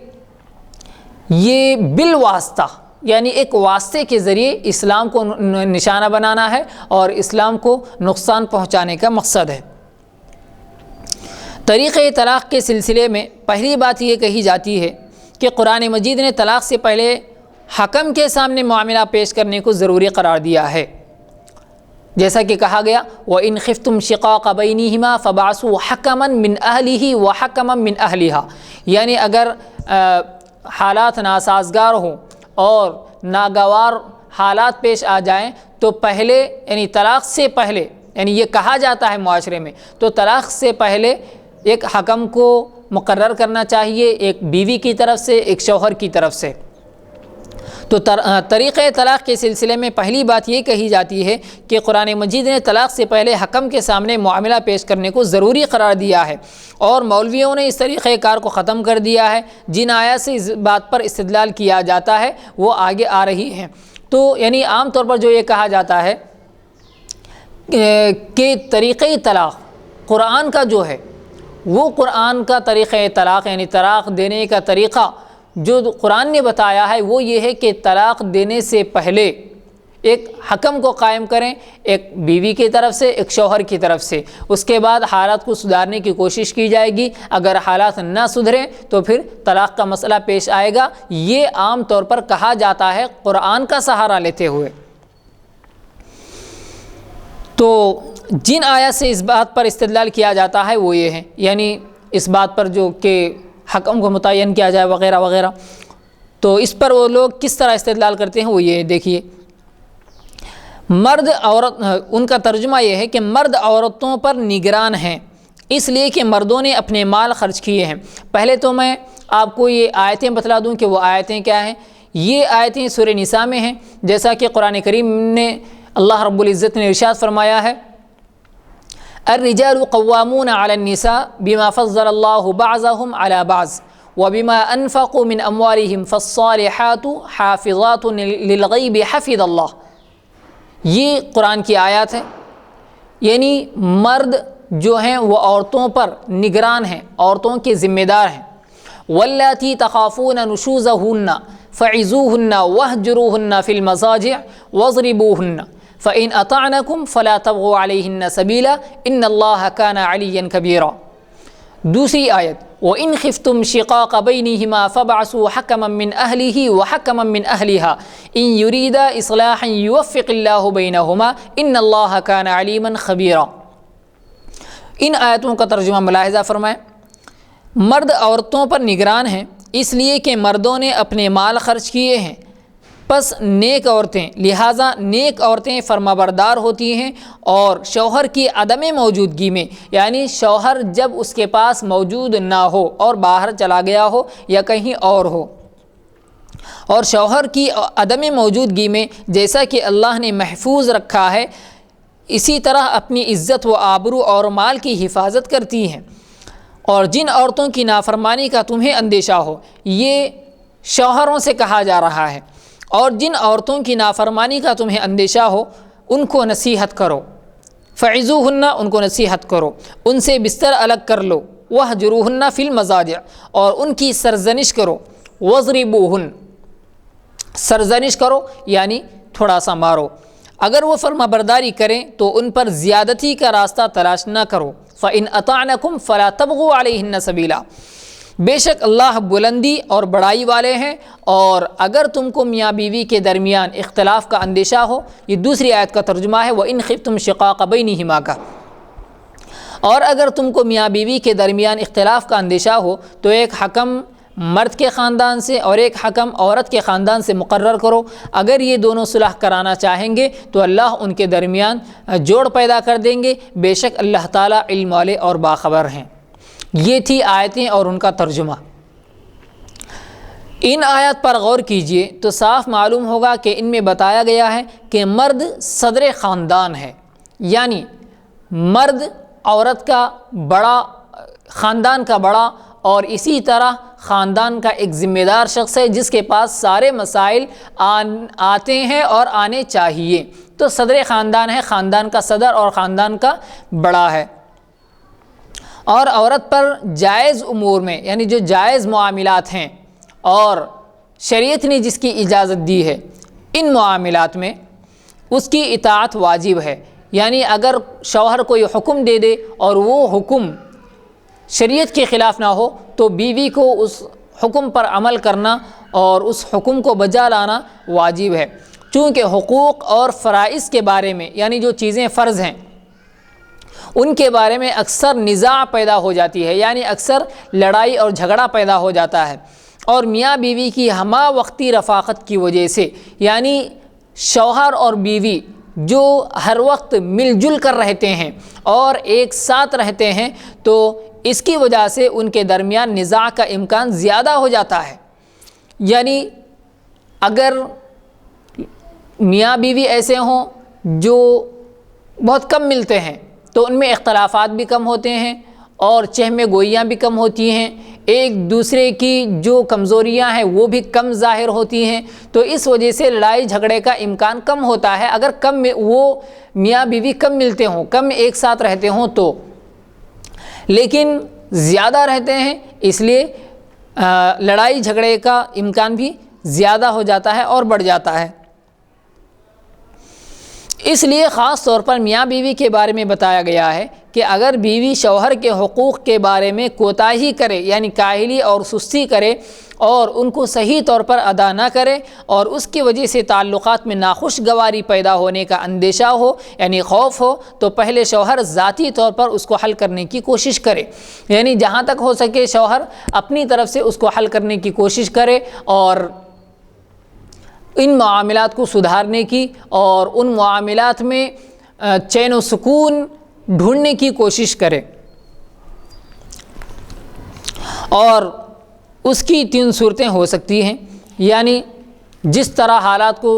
یہ بالواسطہ یعنی ایک واسطے کے ذریعے اسلام کو نشانہ بنانا ہے اور اسلام کو نقصان پہنچانے کا مقصد ہے۔ طریقۂ طلاق کے سلسلے میں پہلی بات یہ کہی جاتی ہے کہ قرآن مجید نے طلاق سے پہلے حکم کے سامنے معاملہ پیش کرنے کو ضروری قرار دیا ہے، جیسا کہ کہا گیا وَإِنْ خِفْتُمْ شِقَاقَ بَيْنِهِمَا فَبَعْثُوا حَكَمًا مِّنْ أَهْلِهِ وَحَكَمًا مِّنْ أَهْلِهَا، یعنی اگر حالات ناسازگار ہوں اور ناگوار حالات پیش آ جائیں تو پہلے یعنی طلاق سے پہلے یعنی یہ کہا جاتا ہے معاشرے میں، تو طلاق سے پہلے ایک حکم کو مقرر کرنا چاہیے، ایک بیوی کی طرف سے ایک شوہر کی طرف سے۔ تو طریقۂ طلاق کے سلسلے میں پہلی بات یہ کہی جاتی ہے کہ قرآن مجید نے طلاق سے پہلے حکم کے سامنے معاملہ پیش کرنے کو ضروری قرار دیا ہے، اور مولویوں نے اس طریقۂ کار کو ختم کر دیا ہے۔ جن آیات سے اس بات پر استدلال کیا جاتا ہے وہ آگے آ رہی ہیں۔ تو یعنی عام طور پر جو یہ کہا جاتا ہے کہ طریقۂ طلاق قرآن کا جو ہے وہ قرآن کا طریقۂ طلاق یعنی طلاق دینے کا طریقہ جو قرآن نے بتایا ہے وہ یہ ہے کہ طلاق دینے سے پہلے ایک حکم کو قائم کریں، ایک بیوی کی طرف سے ایک شوہر کی طرف سے، اس کے بعد حالات کو سدھارنے کی کوشش کی جائے گی، اگر حالات نہ سدھریں تو پھر طلاق کا مسئلہ پیش آئے گا۔ یہ عام طور پر کہا جاتا ہے قرآن کا سہارا لیتے ہوئے۔ تو جن آیات سے اس بات پر استدلال کیا جاتا ہے وہ یہ ہے، یعنی اس بات پر جو کہ حکم کو متعین کیا جائے وغیرہ وغیرہ، تو اس پر وہ لوگ کس طرح استدلال کرتے ہیں وہ یہ دیکھیے۔ مرد عورت ان کا ترجمہ یہ ہے کہ مرد عورتوں پر نگران ہیں، اس لیے کہ مردوں نے اپنے مال خرچ کیے ہیں۔ پہلے تو میں آپ کو یہ آیتیں بتلا دوں کہ وہ آیتیں کیا ہیں۔ یہ آیتیں سورہ نساء میں ہیں، جیسا کہ قرآن کریم نے اللہ رب العزت نے ارشاد فرمایا ہے الرجال قوامون على النساء بما فضل الله بعضهم على بعض وبما انفقوا من اموالهم فالصالحات حافظات للغیب حفظ اللہ۔ یہ قرآن کی آیات ہے، یعنی مرد جو ہیں وہ عورتوں پر نگران ہیں، عورتوں کے ذمہ دار ہیں۔ واللاتی تخافون نشوزهن فعظوهن واهجروهن في المضاجع واضربوهن فإن أطعنكم فلا تبغوا عليهن سبيلا إن الله كان عليا كبيرا۔ دوسری آیت وَإِنْ خِفْتُمْ شِقَاقَ بَيْنِهِمَا فَابْعَثُوا حَكَمًا مِّنْ أَهْلِهِ وَحَكَمًا مِّنْ أَهْلِهَا إِنْ يُرِيدَا إِصْلَاحًا يُوَفِّقِ اللَّهُ بَيْنَهُمَا إِنَّ اللَّهَ كَانَ عَلِيمًا خَبِيرًا۔ ان آیتوں کا ترجمہ ملاحظہ فرمائیں۔ مرد عورتوں پر نگران ہیں اس لیے کہ مردوں نے اپنے مال خرچ کیے ہیں، پس نیک عورتیں لہٰذا نیک عورتیں فرمانبردار ہوتی ہیں، اور شوہر کی عدم موجودگی میں یعنی شوہر جب اس کے پاس موجود نہ ہو اور باہر چلا گیا ہو یا کہیں اور ہو، اور شوہر کی عدم موجودگی میں جیسا کہ اللہ نے محفوظ رکھا ہے اسی طرح اپنی عزت و آبرو اور مال کی حفاظت کرتی ہیں۔ اور جن عورتوں کی نافرمانی کا تمہیں اندیشہ ہو، یہ شوہروں سے کہا جا رہا ہے، اور جن عورتوں کی نافرمانی کا تمہیں اندیشہ ہو ان کو نصیحت کرو، فعظوہن، ان کو نصیحت کرو، ان سے بستر الگ کر لو، وہجروہن فی المضاجع، اور ان کی سرزنش کرو، وضربوہن، سرزنش کرو یعنی تھوڑا سا مارو، اگر وہ فرما برداری کریں تو ان پر زیادتی کا راستہ تلاش نہ کرو، فَإِنْ أَطَعْنَكُمْ فَلَا تَبْغُوا عَلَيْهِنَّ سَبِيلًا، بے شک اللہ بلندی اور بڑائی والے ہیں، اور اگر تم کو میاں بیوی کے درمیان اختلاف کا اندیشہ ہو، یہ دوسری آیت کا ترجمہ ہے وَإِنْ خِفْتُمْ شِقَاقَ بَيْنِهِمَا کا، اور اگر تم کو میاں بیوی کے درمیان اختلاف کا اندیشہ ہو تو ایک حکم مرد کے خاندان سے اور ایک حکم عورت کے خاندان سے مقرر کرو، اگر یہ دونوں صلح کرانا چاہیں گے تو اللہ ان کے درمیان جوڑ پیدا کر دیں گے، بے شک اللہ تعالیٰ علم والے اور باخبر ہیں۔ یہ تھی آیتیں اور ان کا ترجمہ۔ ان آیات پر غور کیجئے تو صاف معلوم ہوگا کہ ان میں بتایا گیا ہے کہ مرد صدر خاندان ہے، یعنی مرد عورت کا بڑا، خاندان کا بڑا، اور اسی طرح خاندان کا ایک ذمہ دار شخص ہے جس کے پاس سارے مسائل آتے ہیں اور آنے چاہیے، تو صدر خاندان ہے، خاندان کا صدر اور خاندان کا بڑا ہے۔ اور عورت پر جائز امور میں، یعنی جو جائز معاملات ہیں اور شریعت نے جس کی اجازت دی ہے، ان معاملات میں اس کی اطاعت واجب ہے، یعنی اگر شوہر کوئی حکم دے دے اور وہ حکم شریعت کے خلاف نہ ہو تو بیوی کو اس حکم پر عمل کرنا اور اس حکم کو بجا لانا واجب ہے، چونکہ حقوق اور فرائض کے بارے میں، یعنی جو چیزیں فرض ہیں ان کے بارے میں اکثر نزاع پیدا ہو جاتی ہے، یعنی اکثر لڑائی اور جھگڑا پیدا ہو جاتا ہے، اور میاں بیوی کی ہمہ وقتی رفاقت کی وجہ سے، یعنی شوہر اور بیوی جو ہر وقت مل جل کر رہتے ہیں اور ایک ساتھ رہتے ہیں، تو اس کی وجہ سے ان کے درمیان نزاع کا امکان زیادہ ہو جاتا ہے۔ یعنی اگر میاں بیوی ایسے ہوں جو بہت کم ملتے ہیں تو ان میں اختلافات بھی کم ہوتے ہیں اور چہمے گوئیاں بھی کم ہوتی ہیں، ایک دوسرے کی جو کمزوریاں ہیں وہ بھی کم ظاہر ہوتی ہیں، تو اس وجہ سے لڑائی جھگڑے کا امکان کم ہوتا ہے اگر کم وہ میاں بیوی کم ملتے ہوں، کم ایک ساتھ رہتے ہوں تو۔ لیکن زیادہ رہتے ہیں اس لیے لڑائی جھگڑے کا امکان بھی زیادہ ہو جاتا ہے اور بڑھ جاتا ہے۔ اس لیے خاص طور پر میاں بیوی کے بارے میں بتایا گیا ہے کہ اگر بیوی شوہر کے حقوق کے بارے میں کوتاہی کرے، یعنی کاہلی اور سستی کرے اور ان کو صحیح طور پر ادا نہ کرے، اور اس کی وجہ سے تعلقات میں ناخوشگواری پیدا ہونے کا اندیشہ ہو، یعنی خوف ہو، تو پہلے شوہر ذاتی طور پر اس کو حل کرنے کی کوشش کرے، یعنی جہاں تک ہو سکے شوہر اپنی طرف سے اس کو حل کرنے کی کوشش کرے اور ان معاملات کو سدھارنے کی اور ان معاملات میں چین و سکون ڈھونڈنے کی کوشش کرے۔ اور اس کی 3 صورتیں ہو سکتی ہیں، یعنی جس طرح حالات کو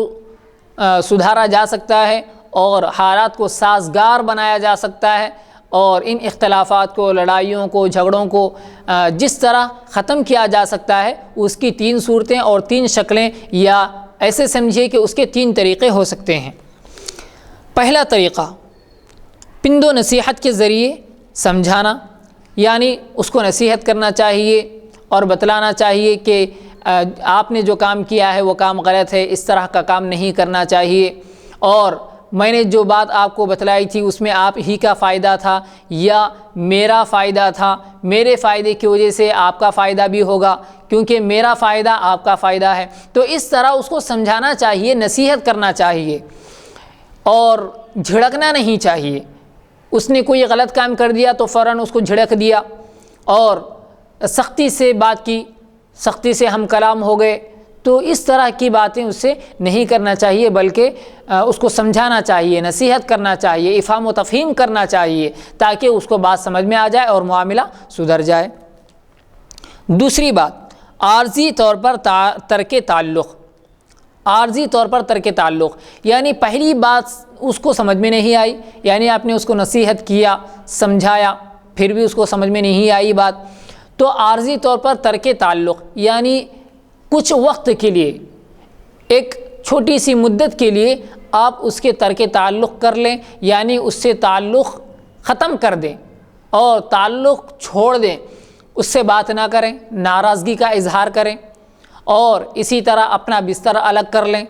سدھارا جا سکتا ہے اور حالات کو سازگار بنایا جا سکتا ہے، اور ان اختلافات کو، لڑائیوں کو، جھگڑوں کو جس طرح ختم کیا جا سکتا ہے، اس کی 3 صورتیں اور 3 شکلیں، یا ایسے سمجھیے کہ اس کے 3 طریقے ہو سکتے ہیں۔ پہلا طریقہ پند و نصیحت کے ذریعے سمجھانا، یعنی اس کو نصیحت کرنا چاہیے اور بتلانا چاہیے کہ آپ نے جو کام کیا ہے وہ کام غلط ہے، اس طرح کا کام نہیں کرنا چاہیے، اور میں نے جو بات آپ کو بتلائی تھی اس میں آپ ہی کا فائدہ تھا یا میرا فائدہ تھا، میرے فائدے کی وجہ سے آپ کا فائدہ بھی ہوگا، کیونکہ میرا فائدہ آپ کا فائدہ ہے، تو اس طرح اس کو سمجھانا چاہیے، نصیحت کرنا چاہیے، اور جھڑکنا نہیں چاہیے۔ اس نے کوئی غلط کام کر دیا تو فوراً اس کو جھڑک دیا اور سختی سے بات کی، سختی سے ہم کلام ہو گئے، تو اس طرح کی باتیں اس سے نہیں کرنا چاہیے، بلکہ اس کو سمجھانا چاہیے، نصیحت کرنا چاہیے، افہام و تفہیم کرنا چاہیے، تاکہ اس کو بات سمجھ میں آ جائے اور معاملہ سدھر جائے۔ دوسری بات، عارضی طور پر ترک تعلق۔ عارضی طور پر ترک تعلق یعنی پہلی بات اس کو سمجھ میں نہیں آئی، یعنی آپ نے اس کو نصیحت کیا، سمجھایا، پھر بھی اس کو سمجھ میں نہیں آئی بات، تو عارضی طور پر ترک تعلق، یعنی کچھ وقت کے لیے، ایک چھوٹی سی مدت کے لیے آپ اس کے ترک تعلق کر لیں، یعنی اس سے تعلق ختم کر دیں اور تعلق چھوڑ دیں، اس سے بات نہ کریں، ناراضگی کا اظہار کریں، اور اسی طرح اپنا بستر الگ کر لیں،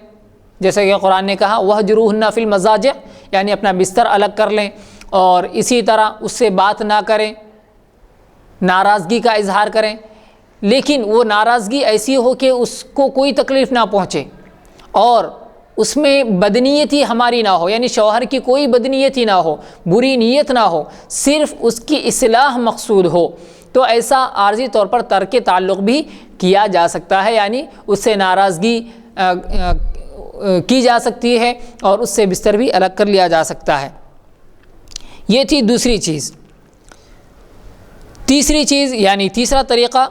جیسے کہ قرآن نے کہا وَاهْجُرُوهُنَّ فِي الْمَضَاجِعِ، یعنی اپنا بستر الگ کر لیں، اور اسی طرح اس سے بات نہ کریں، ناراضگی کا اظہار کریں، لیکن وہ ناراضگی ایسی ہو کہ اس کو کوئی تکلیف نہ پہنچے اور اس میں بدنیتی ہماری نہ ہو، یعنی شوہر کی کوئی بدنیتی نہ ہو، بری نیت نہ ہو، صرف اس کی اصلاح مقصود ہو، تو ایسا عارضی طور پر ترک تعلق بھی کیا جا سکتا ہے، یعنی اس سے ناراضگی کی جا سکتی ہے اور اس سے بستر بھی الگ کر لیا جا سکتا ہے۔ یہ تھی دوسری چیز۔ تیسری چیز یعنی تیسرا طریقہ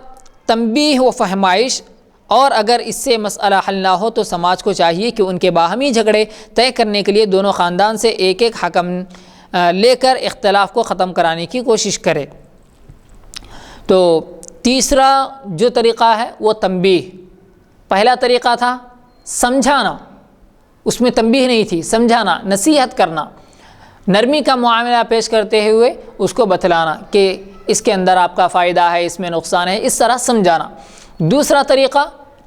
تنبیہ و فہمائش، اور اگر اس سے مسئلہ حل نہ ہو تو سماج کو چاہیے کہ ان کے باہمی جھگڑے طے کرنے کے لیے دونوں خاندان سے ایک ایک حکم لے کر اختلاف کو ختم کرانے کی کوشش کرے۔ تو تیسرا جو طریقہ ہے وہ تنبیہ۔ پہلا طریقہ تھا سمجھانا، اس میں تنبیہ نہیں تھی، سمجھانا، نصیحت کرنا، نرمی کا معاملہ پیش کرتے ہوئے اس کو بتلانا کہ اس کے اندر آپ کا فائدہ ہے، اس میں نقصان ہے، اس طرح سمجھانا۔ دوسرا طریقہ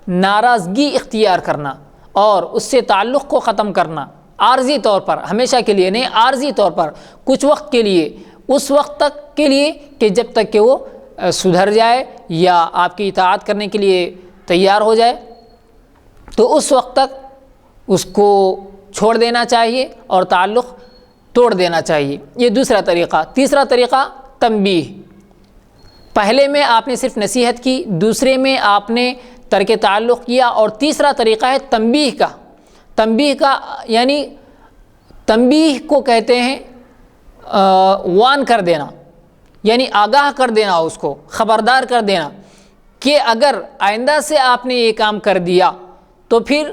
ناراضگی اختیار کرنا اور اس سے تعلق کو ختم کرنا، عارضی طور پر، ہمیشہ کے لیے نہیں، عارضی طور پر، کچھ وقت کے لیے، اس وقت تک کے لیے کہ جب تک کہ وہ سدھر جائے یا آپ کی اطاعت کرنے کے لیے تیار ہو جائے، تو اس وقت تک اس کو چھوڑ دینا چاہیے اور تعلق توڑ دینا چاہیے۔ یہ دوسرا طریقہ۔ تیسرا طریقہ تنبیہ۔ پہلے میں آپ نے صرف نصیحت کی، دوسرے میں آپ نے ترک تعلق کیا، اور تیسرا طریقہ ہے تنبیہ کا۔ تنبیہ کا یعنی تنبیہ کو کہتے ہیں وان کر دینا، یعنی آگاہ کر دینا، اس کو خبردار کر دینا کہ اگر آئندہ سے آپ نے یہ کام کر دیا تو پھر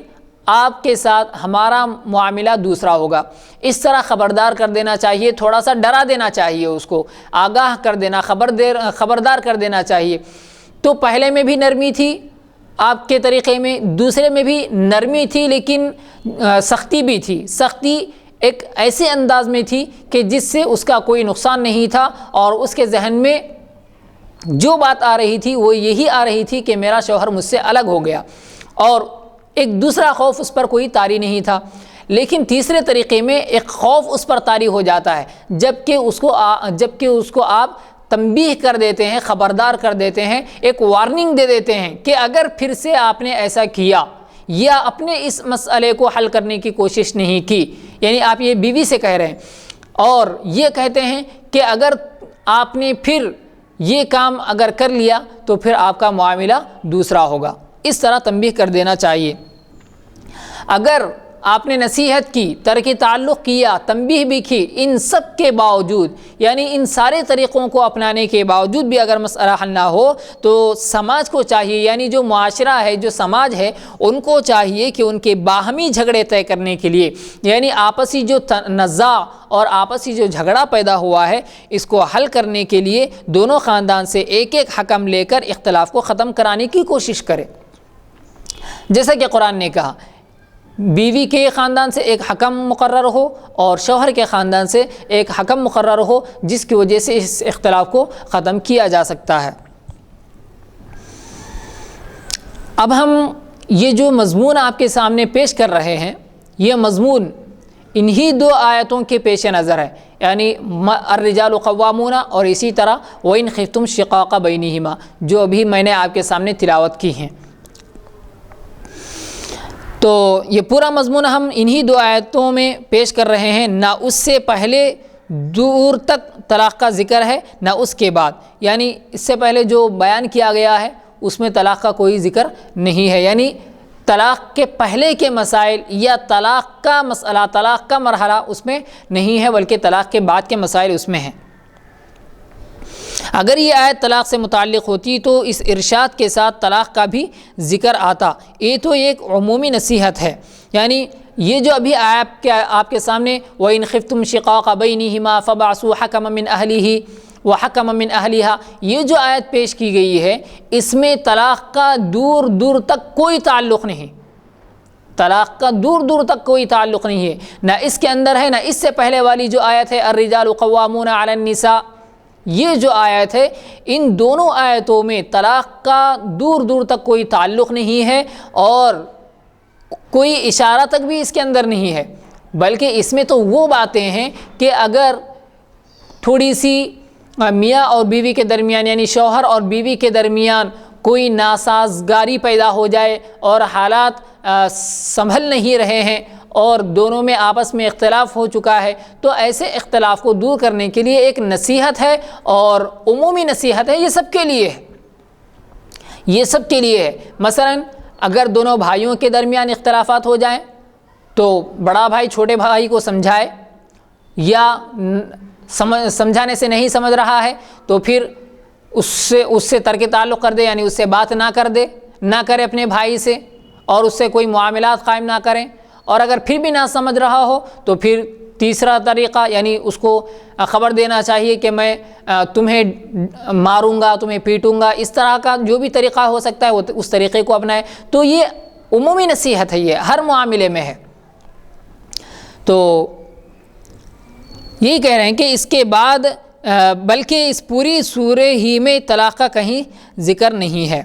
آپ کے ساتھ ہمارا معاملہ دوسرا ہوگا۔ اس طرح خبردار کر دینا چاہیے، تھوڑا سا ڈرا دینا چاہیے، اس کو آگاہ کر دینا، خبردار کر دینا چاہیے۔ تو پہلے میں بھی نرمی تھی آپ کے طریقے میں، دوسرے میں بھی نرمی تھی لیکن سختی بھی تھی۔ سختی ایک ایسے انداز میں تھی کہ جس سے اس کا کوئی نقصان نہیں تھا، اور اس کے ذہن میں جو بات آ رہی تھی وہ یہی آ رہی تھی کہ میرا شوہر مجھ سے الگ ہو گیا، اور ایک دوسرا خوف اس پر کوئی طاری نہیں تھا۔ لیکن تیسرے طریقے میں ایک خوف اس پر طاری ہو جاتا ہے جبکہ اس کو آپ تنبیہ کر دیتے ہیں، خبردار کر دیتے ہیں، ایک وارننگ دے دیتے ہیں کہ اگر پھر سے آپ نے ایسا کیا یا اپنے اس مسئلے کو حل کرنے کی کوشش نہیں کی، یعنی آپ یہ بیوی سے کہہ رہے ہیں اور یہ کہتے ہیں کہ اگر آپ نے پھر یہ کام اگر کر لیا تو پھر آپ کا معاملہ دوسرا ہوگا، اس طرح تنبیہ کر دینا چاہیے۔ اگر آپ نے نصیحت کی، ترک تعلق کیا، تنبیہ بھی کی، ان سب کے باوجود، یعنی ان سارے طریقوں کو اپنانے کے باوجود بھی اگر مسئلہ حل نہ ہو تو سماج کو چاہیے، یعنی جو معاشرہ ہے، جو سماج ہے، ان کو چاہیے کہ ان کے باہمی جھگڑے طے کرنے کے لیے، یعنی آپسی جو نزاع اور آپسی جو جھگڑا پیدا ہوا ہے، اس کو حل کرنے کے لیے دونوں خاندان سے ایک ایک حکم لے کر اختلاف کو ختم کرانے کی کوشش کرے۔ جیسا کہ قرآن نے کہا بیوی کے خاندان سے ایک حکم مقرر ہو اور شوہر کے خاندان سے ایک حکم مقرر ہو، جس کی وجہ سے اس اختلاف کو ختم کیا جا سکتا ہے۔ اب ہم یہ جو مضمون آپ کے سامنے پیش کر رہے ہیں، یہ مضمون انہی دو آیتوں کے پیش نظر ہے، یعنی الرجال قوامون اور اسی طرح وَإِنْ خِفْتُمْ شِقَاقَ بَيْنِهِمَا، جو ابھی میں نے آپ کے سامنے تلاوت کی ہیں۔ تو یہ پورا مضمون ہم انہی دو آیتوں میں پیش کر رہے ہیں، نہ اس سے پہلے دور تک طلاق کا ذکر ہے نہ اس کے بعد، یعنی اس سے پہلے جو بیان کیا گیا ہے اس میں طلاق کا کوئی ذکر نہیں ہے، یعنی طلاق کے پہلے کے مسائل یا طلاق کا مسئلہ، طلاق کا مرحلہ اس میں نہیں ہے، بلکہ طلاق کے بعد کے مسائل اس میں ہیں۔ اگر یہ آیت طلاق سے متعلق ہوتی تو اس ارشاد کے ساتھ طلاق کا بھی ذکر آتا۔ یہ تو ایک عمومی نصیحت ہے، یعنی یہ جو ابھی آپ کے سامنے وَإِنْ خِفْتُمْ شِقَاقَ بَيْنِهِمَا فَبَعْثُوا حَكَمًا مِنْ أَهْلِهِ وحکم من اہلہا، یہ جو آیت پیش کی گئی ہے اس میں طلاق کا دور دور تک کوئی تعلق نہیں، طلاق کا دور دور تک کوئی تعلق نہیں ہے، نہ اس کے اندر ہے نہ اس سے پہلے والی جو آیت ہے الرجال قوامون علی النساء، یہ جو آیت ہے ان دونوں آیتوں میں طلاق کا دور دور تک کوئی تعلق نہیں ہے اور کوئی اشارہ تک بھی اس کے اندر نہیں ہے، بلکہ اس میں تو وہ باتیں ہیں کہ اگر تھوڑی سی میاں اور بیوی کے درمیان یعنی شوہر اور بیوی کے درمیان کوئی ناسازگاری پیدا ہو جائے اور حالات سنبھل نہیں رہے ہیں اور دونوں میں آپس میں اختلاف ہو چکا ہے، تو ایسے اختلاف کو دور کرنے کے لیے ایک نصیحت ہے اور عمومی نصیحت ہے، یہ سب کے لیے ہے، یہ سب کے لیے ہے۔ مثلا اگر دونوں بھائیوں کے درمیان اختلافات ہو جائیں تو بڑا بھائی چھوٹے بھائی کو سمجھائے، یا سمجھانے سے نہیں سمجھ رہا ہے تو پھر اس سے ترک تعلق کر دے، یعنی اس سے بات نہ کرے اپنے بھائی سے اور اس سے کوئی معاملات قائم نہ کریں، اور اگر پھر بھی نہ سمجھ رہا ہو تو پھر تیسرا طریقہ یعنی اس کو خبر دینا چاہیے کہ میں تمہیں ماروں گا، تمہیں پیٹوں گا، اس طرح کا جو بھی طریقہ ہو سکتا ہے وہ اس طریقے کو اپنائے۔ تو یہ عمومی نصیحت ہے، یہ ہر معاملے میں ہے۔ تو یہی کہہ رہے ہیں کہ اس کے بعد بلکہ اس پوری سورہ ہی میں طلاق کا کہیں ذکر نہیں ہے۔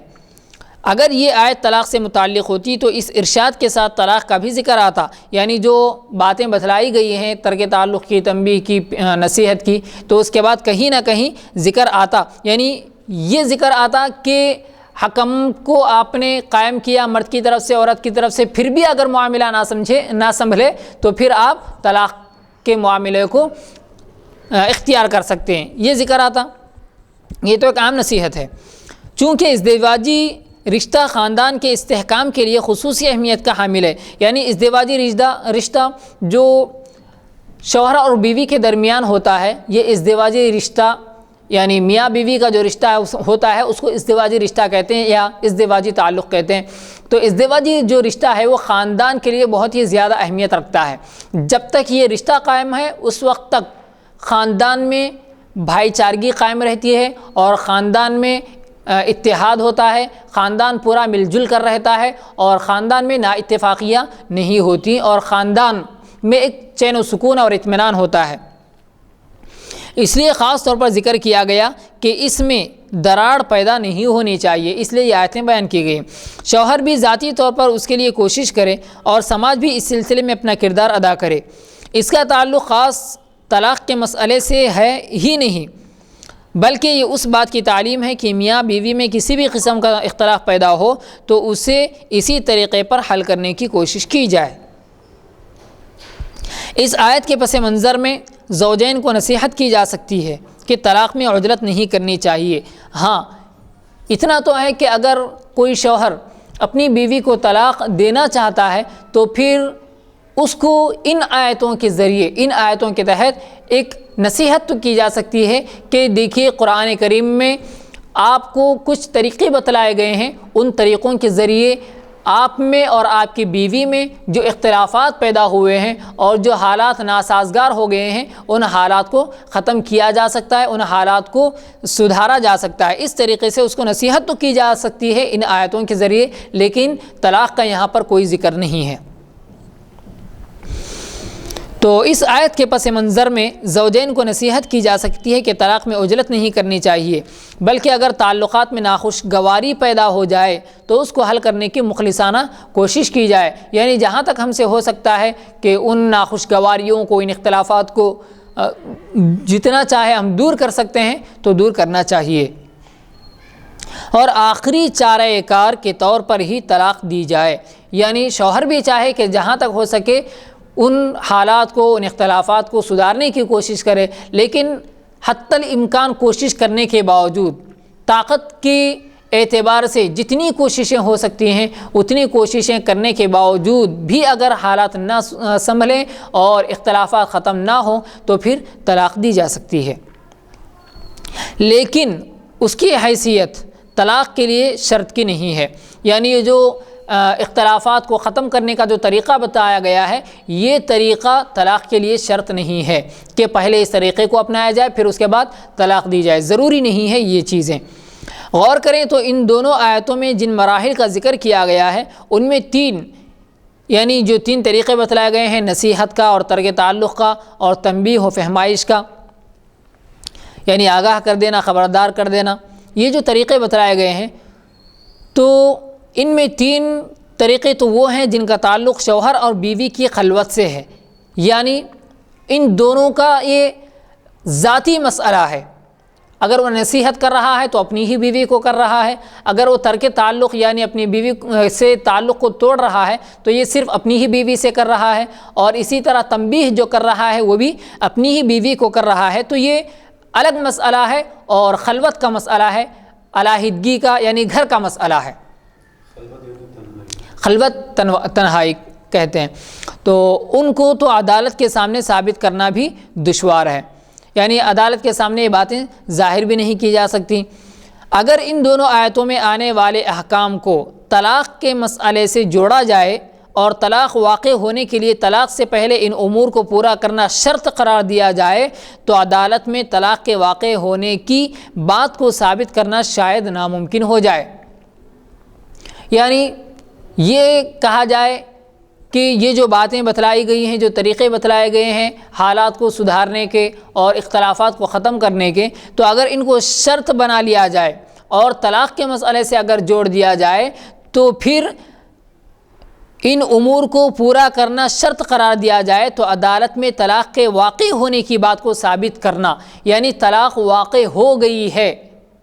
اگر یہ آیت طلاق سے متعلق ہوتی تو اس ارشاد کے ساتھ طلاق کا بھی ذکر آتا، یعنی جو باتیں بتلائی گئی ہیں ترک تعلق کی، تنبیہ کی، نصیحت کی، تو اس کے بعد کہیں نہ کہیں ذکر آتا، یعنی یہ ذکر آتا کہ حکم کو آپ نے قائم کیا مرد کی طرف سے عورت کی طرف سے، پھر بھی اگر معاملہ نہ سنبھلے تو پھر آپ طلاق کے معاملے کو اختیار کر سکتے ہیں، یہ ذکر آتا۔ یہ تو ایک عام نصیحت ہے۔ چونکہ ازدواجی رشتہ خاندان کے استحکام کے لیے خصوصی اہمیت کا حامل ہے، یعنی ازدواجی رشتہ جو شوہر اور بیوی کے درمیان ہوتا ہے، یہ ازدواجی رشتہ یعنی میاں بیوی کا جو رشتہ ہوتا ہے اس کو ازدواجی رشتہ کہتے ہیں یا ازدواجی تعلق کہتے ہیں۔ تو ازدواجی جو رشتہ ہے وہ خاندان کے لیے بہت ہی زیادہ اہمیت رکھتا ہے۔ جب تک یہ رشتہ قائم ہے اس وقت تک خاندان میں بھائی چارگی قائم رہتی ہے اور خاندان میں اتحاد ہوتا ہے، خاندان پورا مل جل کر رہتا ہے اور خاندان میں نا اتفاقیاں نہیں ہوتی اور خاندان میں ایک چین و سکون اور اطمینان ہوتا ہے۔ اس لیے خاص طور پر ذکر کیا گیا کہ اس میں دراڑ پیدا نہیں ہونی چاہیے، اس لیے یہ آیتیں بیان کی گئی۔ شوہر بھی ذاتی طور پر اس کے لیے کوشش کرے اور سماج بھی اس سلسلے میں اپنا کردار ادا کرے۔ اس کا تعلق خاص طلاق کے مسئلے سے ہے ہی نہیں، بلکہ یہ اس بات کی تعلیم ہے کہ میاں بیوی میں کسی بھی قسم کا اختلاف پیدا ہو تو اسے اسی طریقے پر حل کرنے کی کوشش کی جائے۔ اس آیت کے پس منظر میں زوجین کو نصیحت کی جا سکتی ہے کہ طلاق میں عجلت نہیں کرنی چاہیے۔ ہاں اتنا تو ہے کہ اگر کوئی شوہر اپنی بیوی کو طلاق دینا چاہتا ہے تو پھر اس کو ان آیتوں کے ذریعے، ان آیتوں کے تحت ایک نصیحت تو کی جا سکتی ہے کہ دیکھیے قرآن کریم میں آپ کو کچھ طریقے بتلائے گئے ہیں، ان طریقوں کے ذریعے آپ میں اور آپ کی بیوی میں جو اختلافات پیدا ہوئے ہیں اور جو حالات ناسازگار ہو گئے ہیں ان حالات کو ختم کیا جا سکتا ہے، ان حالات کو سدھارا جا سکتا ہے۔ اس طریقے سے اس کو نصیحت تو کی جا سکتی ہے ان آیتوں کے ذریعے، لیکن طلاق کا یہاں پر کوئی ذکر نہیں ہے۔ تو اس آیت کے پس منظر میں زوجین کو نصیحت کی جا سکتی ہے کہ طلاق میں عجلت نہیں کرنی چاہیے، بلکہ اگر تعلقات میں ناخوشگواری پیدا ہو جائے تو اس کو حل کرنے کی مخلصانہ کوشش کی جائے، یعنی جہاں تک ہم سے ہو سکتا ہے کہ ان ناخوشگواریوں کو، ان اختلافات کو جتنا چاہے ہم دور کر سکتے ہیں تو دور کرنا چاہیے، اور آخری چارہ کار کے طور پر ہی طلاق دی جائے، یعنی شوہر بھی چاہے کہ جہاں تک ہو سکے ان حالات کو، ان اختلافات کو سدھارنے کی کوشش کرے، لیکن حتی الامکان کوشش کرنے کے باوجود طاقت کے اعتبار سے جتنی کوششیں ہو سکتی ہیں اتنی کوششیں کرنے کے باوجود بھی اگر حالات نہ سنبھلیں اور اختلافات ختم نہ ہوں تو پھر طلاق دی جا سکتی ہے، لیکن اس کی حیثیت طلاق کے لیے شرط کی نہیں ہے، یعنی یہ جو اختلافات کو ختم کرنے کا جو طریقہ بتایا گیا ہے، یہ طریقہ طلاق کے لیے شرط نہیں ہے کہ پہلے اس طریقے کو اپنایا جائے پھر اس کے بعد طلاق دی جائے، ضروری نہیں ہے یہ چیزیں۔ غور کریں تو ان دونوں آیتوں میں جن مراحل کا ذکر کیا گیا ہے ان میں جو تین طریقے بتلائے گئے ہیں، نصیحت کا اور ترک تعلق کا اور تنبیہ و فہمائش کا، یعنی آگاہ کر دینا، خبردار کر دینا، یہ جو طریقے بتلائے گئے ہیں تو ان میں 3 طریقے تو وہ ہیں جن کا تعلق شوہر اور بیوی کی خلوت سے ہے، یعنی ان دونوں کا یہ ذاتی مسئلہ ہے۔ اگر وہ نصیحت کر رہا ہے تو اپنی ہی بیوی کو کر رہا ہے، اگر وہ ترک تعلق یعنی اپنی بیوی سے تعلق کو توڑ رہا ہے تو یہ صرف اپنی ہی بیوی سے کر رہا ہے، اور اسی طرح تنبیہ جو کر رہا ہے وہ بھی اپنی ہی بیوی کو کر رہا ہے، تو یہ الگ مسئلہ ہے، اور خلوت کا مسئلہ ہے، علیحدگی کا یعنی گھر کا مسئلہ ہے، خلوت تنہائی کہتے ہیں، تو ان کو تو عدالت کے سامنے ثابت کرنا بھی دشوار ہے، یعنی عدالت کے سامنے یہ باتیں ظاہر بھی نہیں کی جا سکتی۔ اگر ان دونوں آیتوں میں آنے والے احکام کو طلاق کے مسئلے سے جوڑا جائے اور طلاق واقع ہونے کے لیے طلاق سے پہلے ان امور کو پورا کرنا شرط قرار دیا جائے تو عدالت میں طلاق کے واقع ہونے کی بات کو ثابت کرنا شاید ناممکن ہو جائے، یعنی یہ کہا جائے کہ یہ جو باتیں بتلائی گئی ہیں، جو طریقے بتلائے گئے ہیں حالات کو سدھارنے کے اور اختلافات کو ختم کرنے کے، تو اگر ان کو شرط بنا لیا جائے اور طلاق کے مسئلے سے اگر جوڑ دیا جائے تو پھر ان امور کو پورا کرنا شرط قرار دیا جائے تو عدالت میں طلاق کے واقع ہونے کی بات کو ثابت کرنا، یعنی طلاق واقع ہو گئی ہے،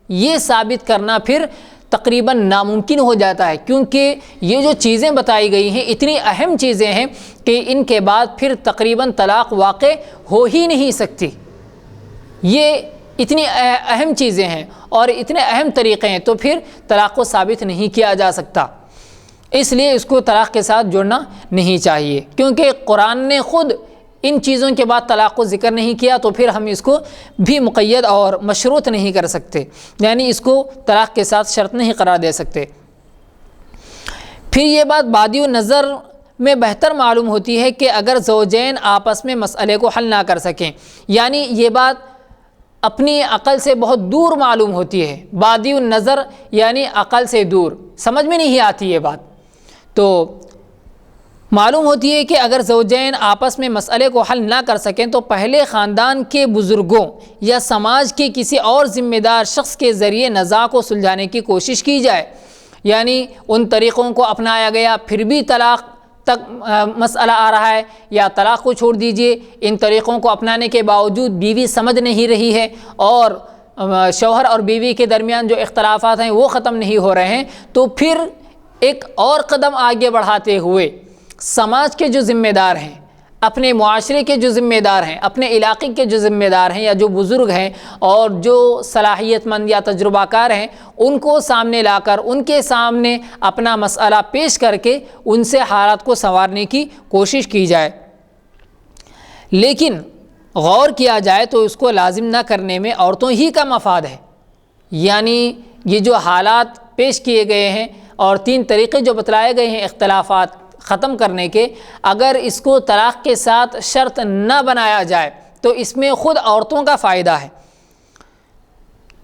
یہ ثابت کرنا پھر تقریباً ناممکن ہو جاتا ہے، کیونکہ یہ جو چیزیں بتائی گئی ہیں اتنی اہم چیزیں ہیں کہ ان کے بعد پھر تقریباً طلاق واقع ہو ہی نہیں سکتی، یہ اتنی اہم چیزیں ہیں اور اتنے اہم طریقے ہیں، تو پھر طلاق کو ثابت نہیں کیا جا سکتا، اس لیے اس کو طلاق کے ساتھ جوڑنا نہیں چاہیے، کیونکہ قرآن نے خود ان چیزوں کے بعد طلاق کو ذکر نہیں کیا تو پھر ہم اس کو بھی مقید اور مشروط نہیں کر سکتے، یعنی اس کو طلاق کے ساتھ شرط نہیں قرار دے سکتے۔ پھر یہ بات بادی النظر میں بہتر معلوم ہوتی ہے کہ اگر زوجین آپس میں مسئلے کو حل نہ کر سکیں، یعنی یہ بات اپنی عقل سے بہت دور معلوم ہوتی ہے، بادی النظر یعنی عقل سے دور، سمجھ میں نہیں آتی یہ بات، تو معلوم ہوتی ہے کہ اگر زوجین آپس میں مسئلے کو حل نہ کر سکیں تو پہلے خاندان کے بزرگوں یا سماج کے کسی اور ذمہ دار شخص کے ذریعے نزاع کو سلجھانے کی کوشش کی جائے، یعنی ان طریقوں کو اپنایا گیا پھر بھی طلاق تک مسئلہ آ رہا ہے، یا طلاق کو چھوڑ دیجئے، ان طریقوں کو اپنانے کے باوجود بیوی سمجھ نہیں رہی ہے اور شوہر اور بیوی کے درمیان جو اختلافات ہیں وہ ختم نہیں ہو رہے ہیں، تو پھر ایک اور قدم آگے بڑھاتے ہوئے سماج کے جو ذمہ دار ہیں، اپنے معاشرے کے جو ذمہ دار ہیں، اپنے علاقے کے جو ذمہ دار ہیں یا جو بزرگ ہیں اور جو صلاحیت مند یا تجربہ کار ہیں، ان کو سامنے لا کر ان کے سامنے اپنا مسئلہ پیش کر کے ان سے حالات کو سنوارنے کی کوشش کی جائے، لیکن غور کیا جائے تو اس کو لازم نہ کرنے میں عورتوں ہی کا مفاد ہے، یعنی یہ جو حالات پیش کیے گئے ہیں اور 3 طریقے جو بتلائے گئے ہیں اختلافات ختم کرنے کے، اگر اس کو طلاق کے ساتھ شرط نہ بنایا جائے تو اس میں خود عورتوں کا فائدہ ہے،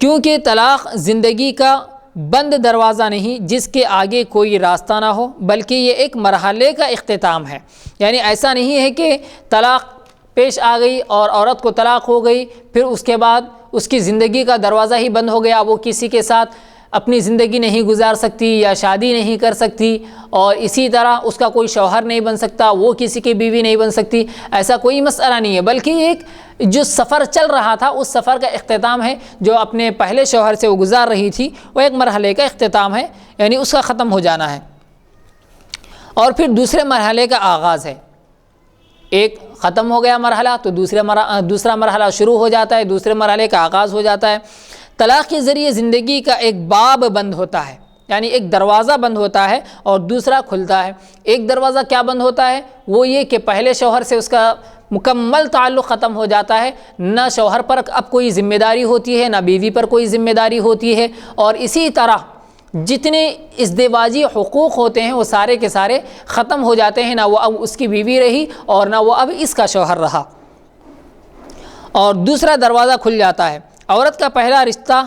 کیونکہ طلاق زندگی کا بند دروازہ نہیں جس کے آگے کوئی راستہ نہ ہو، بلکہ یہ ایک مرحلے کا اختتام ہے، یعنی ایسا نہیں ہے کہ طلاق پیش آ گئی اور عورت کو طلاق ہو گئی پھر اس کے بعد اس کی زندگی کا دروازہ ہی بند ہو گیا، وہ کسی کے ساتھ اپنی زندگی نہیں گزار سکتی یا شادی نہیں کر سکتی، اور اسی طرح اس کا کوئی شوہر نہیں بن سکتا، وہ کسی کی بیوی نہیں بن سکتی، ایسا کوئی مسئلہ نہیں ہے، بلکہ ایک جو سفر چل رہا تھا اس سفر کا اختتام ہے، جو اپنے پہلے شوہر سے وہ گزار رہی تھی وہ ایک مرحلے کا اختتام ہے، یعنی اس کا ختم ہو جانا ہے، اور پھر دوسرے مرحلے کا آغاز ہے، ایک ختم ہو گیا مرحلہ تو دوسرا مرحلہ شروع ہو جاتا ہے، دوسرے مرحلے کا آغاز ہو جاتا ہے۔ طلاق کے ذریعے زندگی کا ایک باب بند ہوتا ہے، یعنی ایک دروازہ بند ہوتا ہے اور دوسرا کھلتا ہے۔ ایک دروازہ کیا بند ہوتا ہے؟ وہ یہ کہ پہلے شوہر سے اس کا مکمل تعلق ختم ہو جاتا ہے، نہ شوہر پر اب کوئی ذمہ داری ہوتی ہے نہ بیوی پر کوئی ذمہ داری ہوتی ہے، اور اسی طرح جتنے ازدواجی حقوق ہوتے ہیں وہ سارے کے سارے ختم ہو جاتے ہیں، نہ وہ اب اس کی بیوی رہی اور نہ وہ اب اس کا شوہر رہا، اور دوسرا دروازہ کھل جاتا ہے۔ عورت کا پہلا رشتہ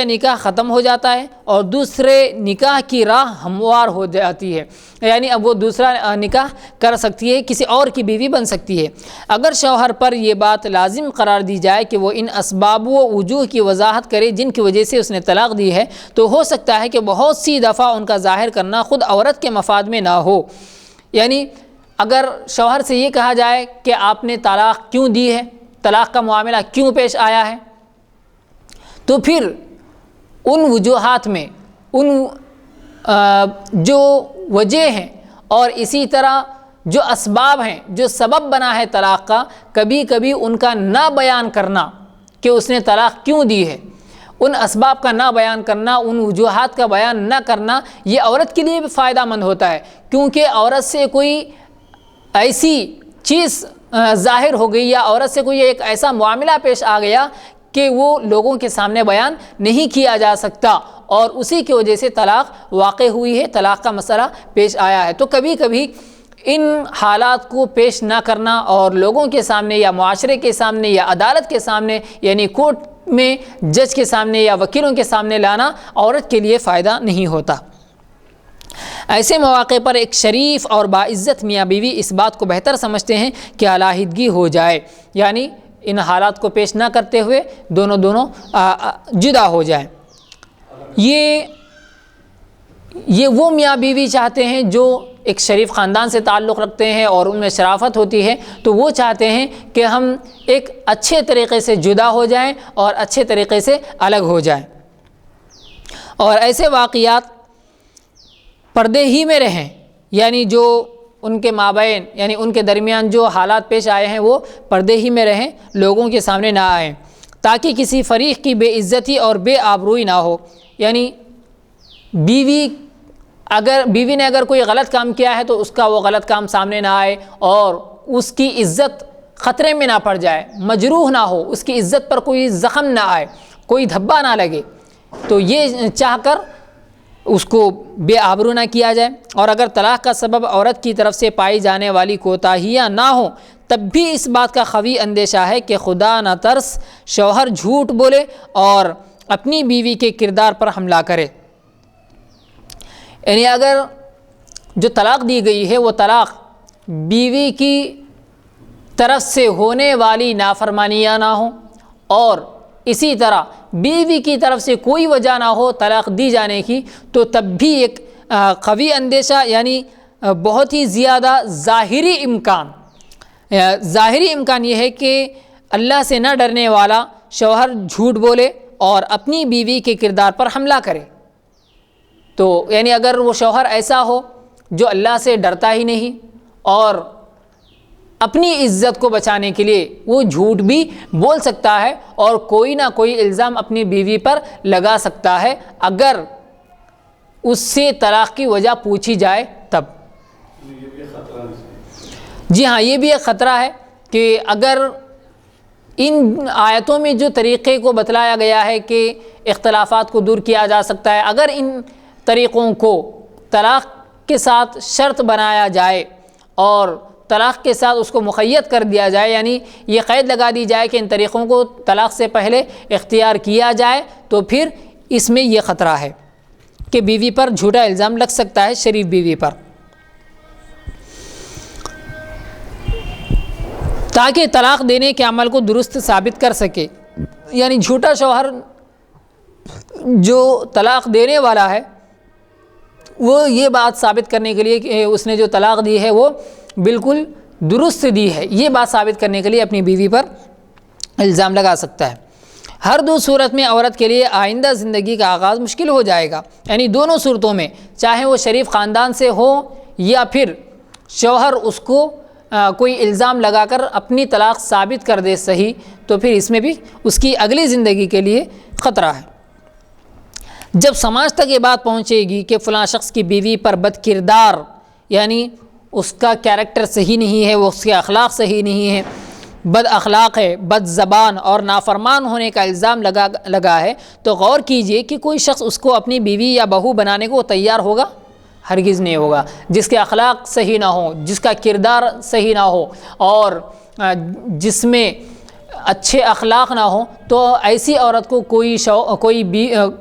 نکاح ختم ہو جاتا ہے اور دوسرے نکاح کی راہ ہموار ہو جاتی ہے، یعنی اب وہ دوسرا نکاح کر سکتی ہے، کسی اور کی بیوی بن سکتی ہے۔ اگر شوہر پر یہ بات لازم قرار دی جائے کہ وہ ان اسباب و وجوہ کی وضاحت کرے جن کی وجہ سے اس نے طلاق دی ہے، تو ہو سکتا ہے کہ بہت سی دفعہ ان کا ظاہر کرنا خود عورت کے مفاد میں نہ ہو۔ یعنی اگر شوہر سے یہ کہا جائے کہ آپ نے طلاق کیوں دی ہے، طلاق کا معاملہ کیوں پیش آیا ہے، تو پھر ان وجوہات میں ان جو وجہ ہیں اور اسی طرح جو اسباب ہیں، جو سبب بنا ہے طلاق کا، کبھی کبھی ان کا نہ بیان کرنا کہ اس نے طلاق کیوں دی ہے، ان اسباب کا نہ بیان کرنا، ان وجوہات کا بیان نہ کرنا، یہ عورت کے لیے بھی فائدہ مند ہوتا ہے، کیونکہ عورت سے کوئی ایسی چیز ظاہر ہو گئی یا عورت سے کوئی ایک ایسا معاملہ پیش آ گیا کہ وہ لوگوں کے سامنے بیان نہیں کیا جا سکتا، اور اسی کی وجہ سے طلاق واقع ہوئی ہے، طلاق کا مسئلہ پیش آیا ہے۔ تو کبھی کبھی ان حالات کو پیش نہ کرنا اور لوگوں کے سامنے یا معاشرے کے سامنے یا عدالت کے سامنے، یعنی کورٹ میں جج کے سامنے یا وکیلوں کے سامنے لانا عورت کے لیے فائدہ نہیں ہوتا۔ ایسے مواقع پر ایک شریف اور باعزت میاں بیوی اس بات کو بہتر سمجھتے ہیں کہ علیحدگی ہو جائے، یعنی ان حالات کو پیش نہ کرتے ہوئے دونوں جدا ہو جائیں۔ یہ وہ میاں بیوی چاہتے ہیں جو ایک شریف خاندان سے تعلق رکھتے ہیں اور ان میں شرافت ہوتی ہے، تو وہ چاہتے ہیں کہ ہم ایک اچھے طریقے سے جدا ہو جائیں اور اچھے طریقے سے الگ ہو جائیں، اور ایسے واقعات پردے ہی میں رہیں، یعنی جو ان کے مابین یعنی ان کے درمیان جو حالات پیش آئے ہیں وہ پردے ہی میں رہیں، لوگوں کے سامنے نہ آئیں، تاکہ کسی فریق کی بے عزتی اور بے آبروئی نہ ہو۔ یعنی بیوی نے اگر کوئی غلط کام کیا ہے تو اس کا وہ غلط کام سامنے نہ آئے اور اس کی عزت خطرے میں نہ پڑ جائے، مجروح نہ ہو، اس کی عزت پر کوئی زخم نہ آئے، کوئی دھبا نہ لگے، تو یہ چاہ کر اس کو بے آبرو نہ کیا جائے۔ اور اگر طلاق کا سبب عورت کی طرف سے پائی جانے والی کوتاہیاں نہ ہوں، تب بھی اس بات کا قوی اندیشہ ہے کہ خدا نہ ترس شوہر جھوٹ بولے اور اپنی بیوی کے کردار پر حملہ کرے۔ یعنی اگر جو طلاق دی گئی ہے وہ طلاق بیوی کی طرف سے ہونے والی نافرمانیاں نہ ہوں، اور اسی طرح بیوی کی طرف سے کوئی وجہ نہ ہو طلاق دی جانے کی، تو تب بھی ایک قوی اندیشہ، یعنی بہت ہی زیادہ ظاہری امکان یہ ہے کہ اللہ سے نہ ڈرنے والا شوہر جھوٹ بولے اور اپنی بیوی کے کردار پر حملہ کرے۔ تو یعنی اگر وہ شوہر ایسا ہو جو اللہ سے ڈرتا ہی نہیں اور اپنی عزت کو بچانے کے لیے وہ جھوٹ بھی بول سکتا ہے اور کوئی نہ کوئی الزام اپنی بیوی پر لگا سکتا ہے، اگر اس سے طلاق کی وجہ پوچھی جائے تب۔ جی ہاں، یہ بھی ایک خطرہ ہے کہ اگر ان آیتوں میں جو طریقے کو بتلایا گیا ہے کہ اختلافات کو دور کیا جا سکتا ہے، اگر ان طریقوں کو طلاق کے ساتھ شرط بنایا جائے اور طلاق کے ساتھ اس کو مقید کر دیا جائے، یعنی یہ قید لگا دی جائے کہ ان طریقوں کو طلاق سے پہلے اختیار کیا جائے، تو پھر اس میں یہ خطرہ ہے کہ بیوی پر جھوٹا الزام لگ سکتا ہے، شریف بیوی پر، تاکہ طلاق دینے کے عمل کو درست ثابت کر سکے۔ یعنی جھوٹا شوہر جو طلاق دینے والا ہے وہ یہ بات ثابت کرنے کے لیے کہ اس نے جو طلاق دی ہے وہ بالکل درست دی ہے، یہ بات ثابت کرنے کے لیے اپنی بیوی پر الزام لگا سکتا ہے۔ ہر دو صورت میں عورت کے لیے آئندہ زندگی کا آغاز مشکل ہو جائے گا، یعنی دونوں صورتوں میں، چاہے وہ شریف خاندان سے ہو یا پھر شوہر اس کو کوئی الزام لگا کر اپنی طلاق ثابت کر دے صحیح، تو پھر اس میں بھی اس کی اگلی زندگی کے لیے خطرہ ہے۔ جب سماج تک یہ بات پہنچے گی کہ فلاں شخص کی بیوی پر بد کردار، یعنی اس کا کیریکٹر صحیح نہیں ہے، وہ اس کے اخلاق صحیح نہیں ہے، بد اخلاق ہے، بد زبان اور نافرمان ہونے کا الزام لگا ہے، تو غور کیجئے کہ کوئی شخص اس کو اپنی بیوی یا بہو بنانے کو تیار ہوگا؟ ہرگز نہیں ہوگا۔ جس کے اخلاق صحیح نہ ہو، جس کا کردار صحیح نہ ہو اور جس میں اچھے اخلاق نہ ہوں، تو ایسی عورت کو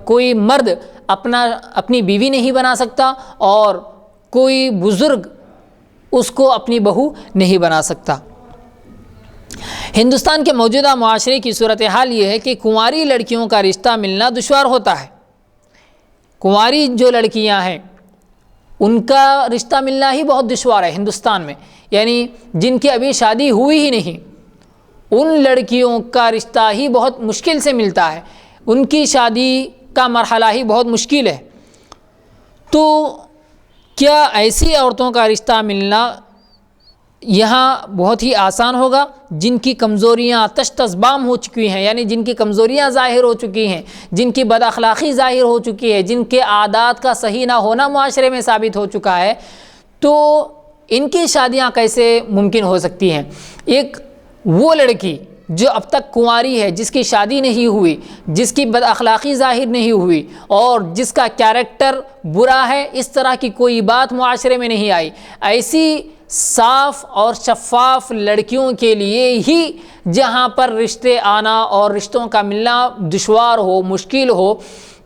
کوئی مرد اپنی بیوی نہیں بنا سکتا اور کوئی بزرگ اس کو اپنی بہو نہیں بنا سکتا۔ ہندوستان کے موجودہ معاشرے کی صورتحال یہ ہے کہ کنواری لڑکیوں کا رشتہ ملنا دشوار ہوتا ہے۔ کنواری جو لڑکیاں ہیں ان کا رشتہ ملنا ہی بہت دشوار ہے ہندوستان میں، یعنی جن کی ابھی شادی ہوئی ہی نہیں، ان لڑکیوں کا رشتہ ہی بہت مشکل سے ملتا ہے، ان کی شادی کا مرحلہ ہی بہت مشکل ہے۔ تو کیا ایسی عورتوں کا رشتہ ملنا یہاں بہت ہی آسان ہوگا جن کی کمزوریاں تشتزبام ہو چکی ہیں، یعنی جن کی کمزوریاں ظاہر ہو چکی ہیں، جن کی بد اخلاقی ظاہر ہو چکی ہے، جن کے عادات کا صحیح نہ ہونا معاشرے میں ثابت ہو چکا ہے، تو ان کی شادیاں کیسے ممکن ہو سکتی ہیں؟ ایک وہ لڑکی جو اب تک کنواری ہے، جس کی شادی نہیں ہوئی، جس کی بد اخلاقی ظاہر نہیں ہوئی اور جس کا کیریکٹر برا ہے، اس طرح کی کوئی بات معاشرے میں نہیں آئی، ایسی صاف اور شفاف لڑکیوں کے لیے ہی جہاں پر رشتے آنا اور رشتوں کا ملنا دشوار ہو، مشکل ہو،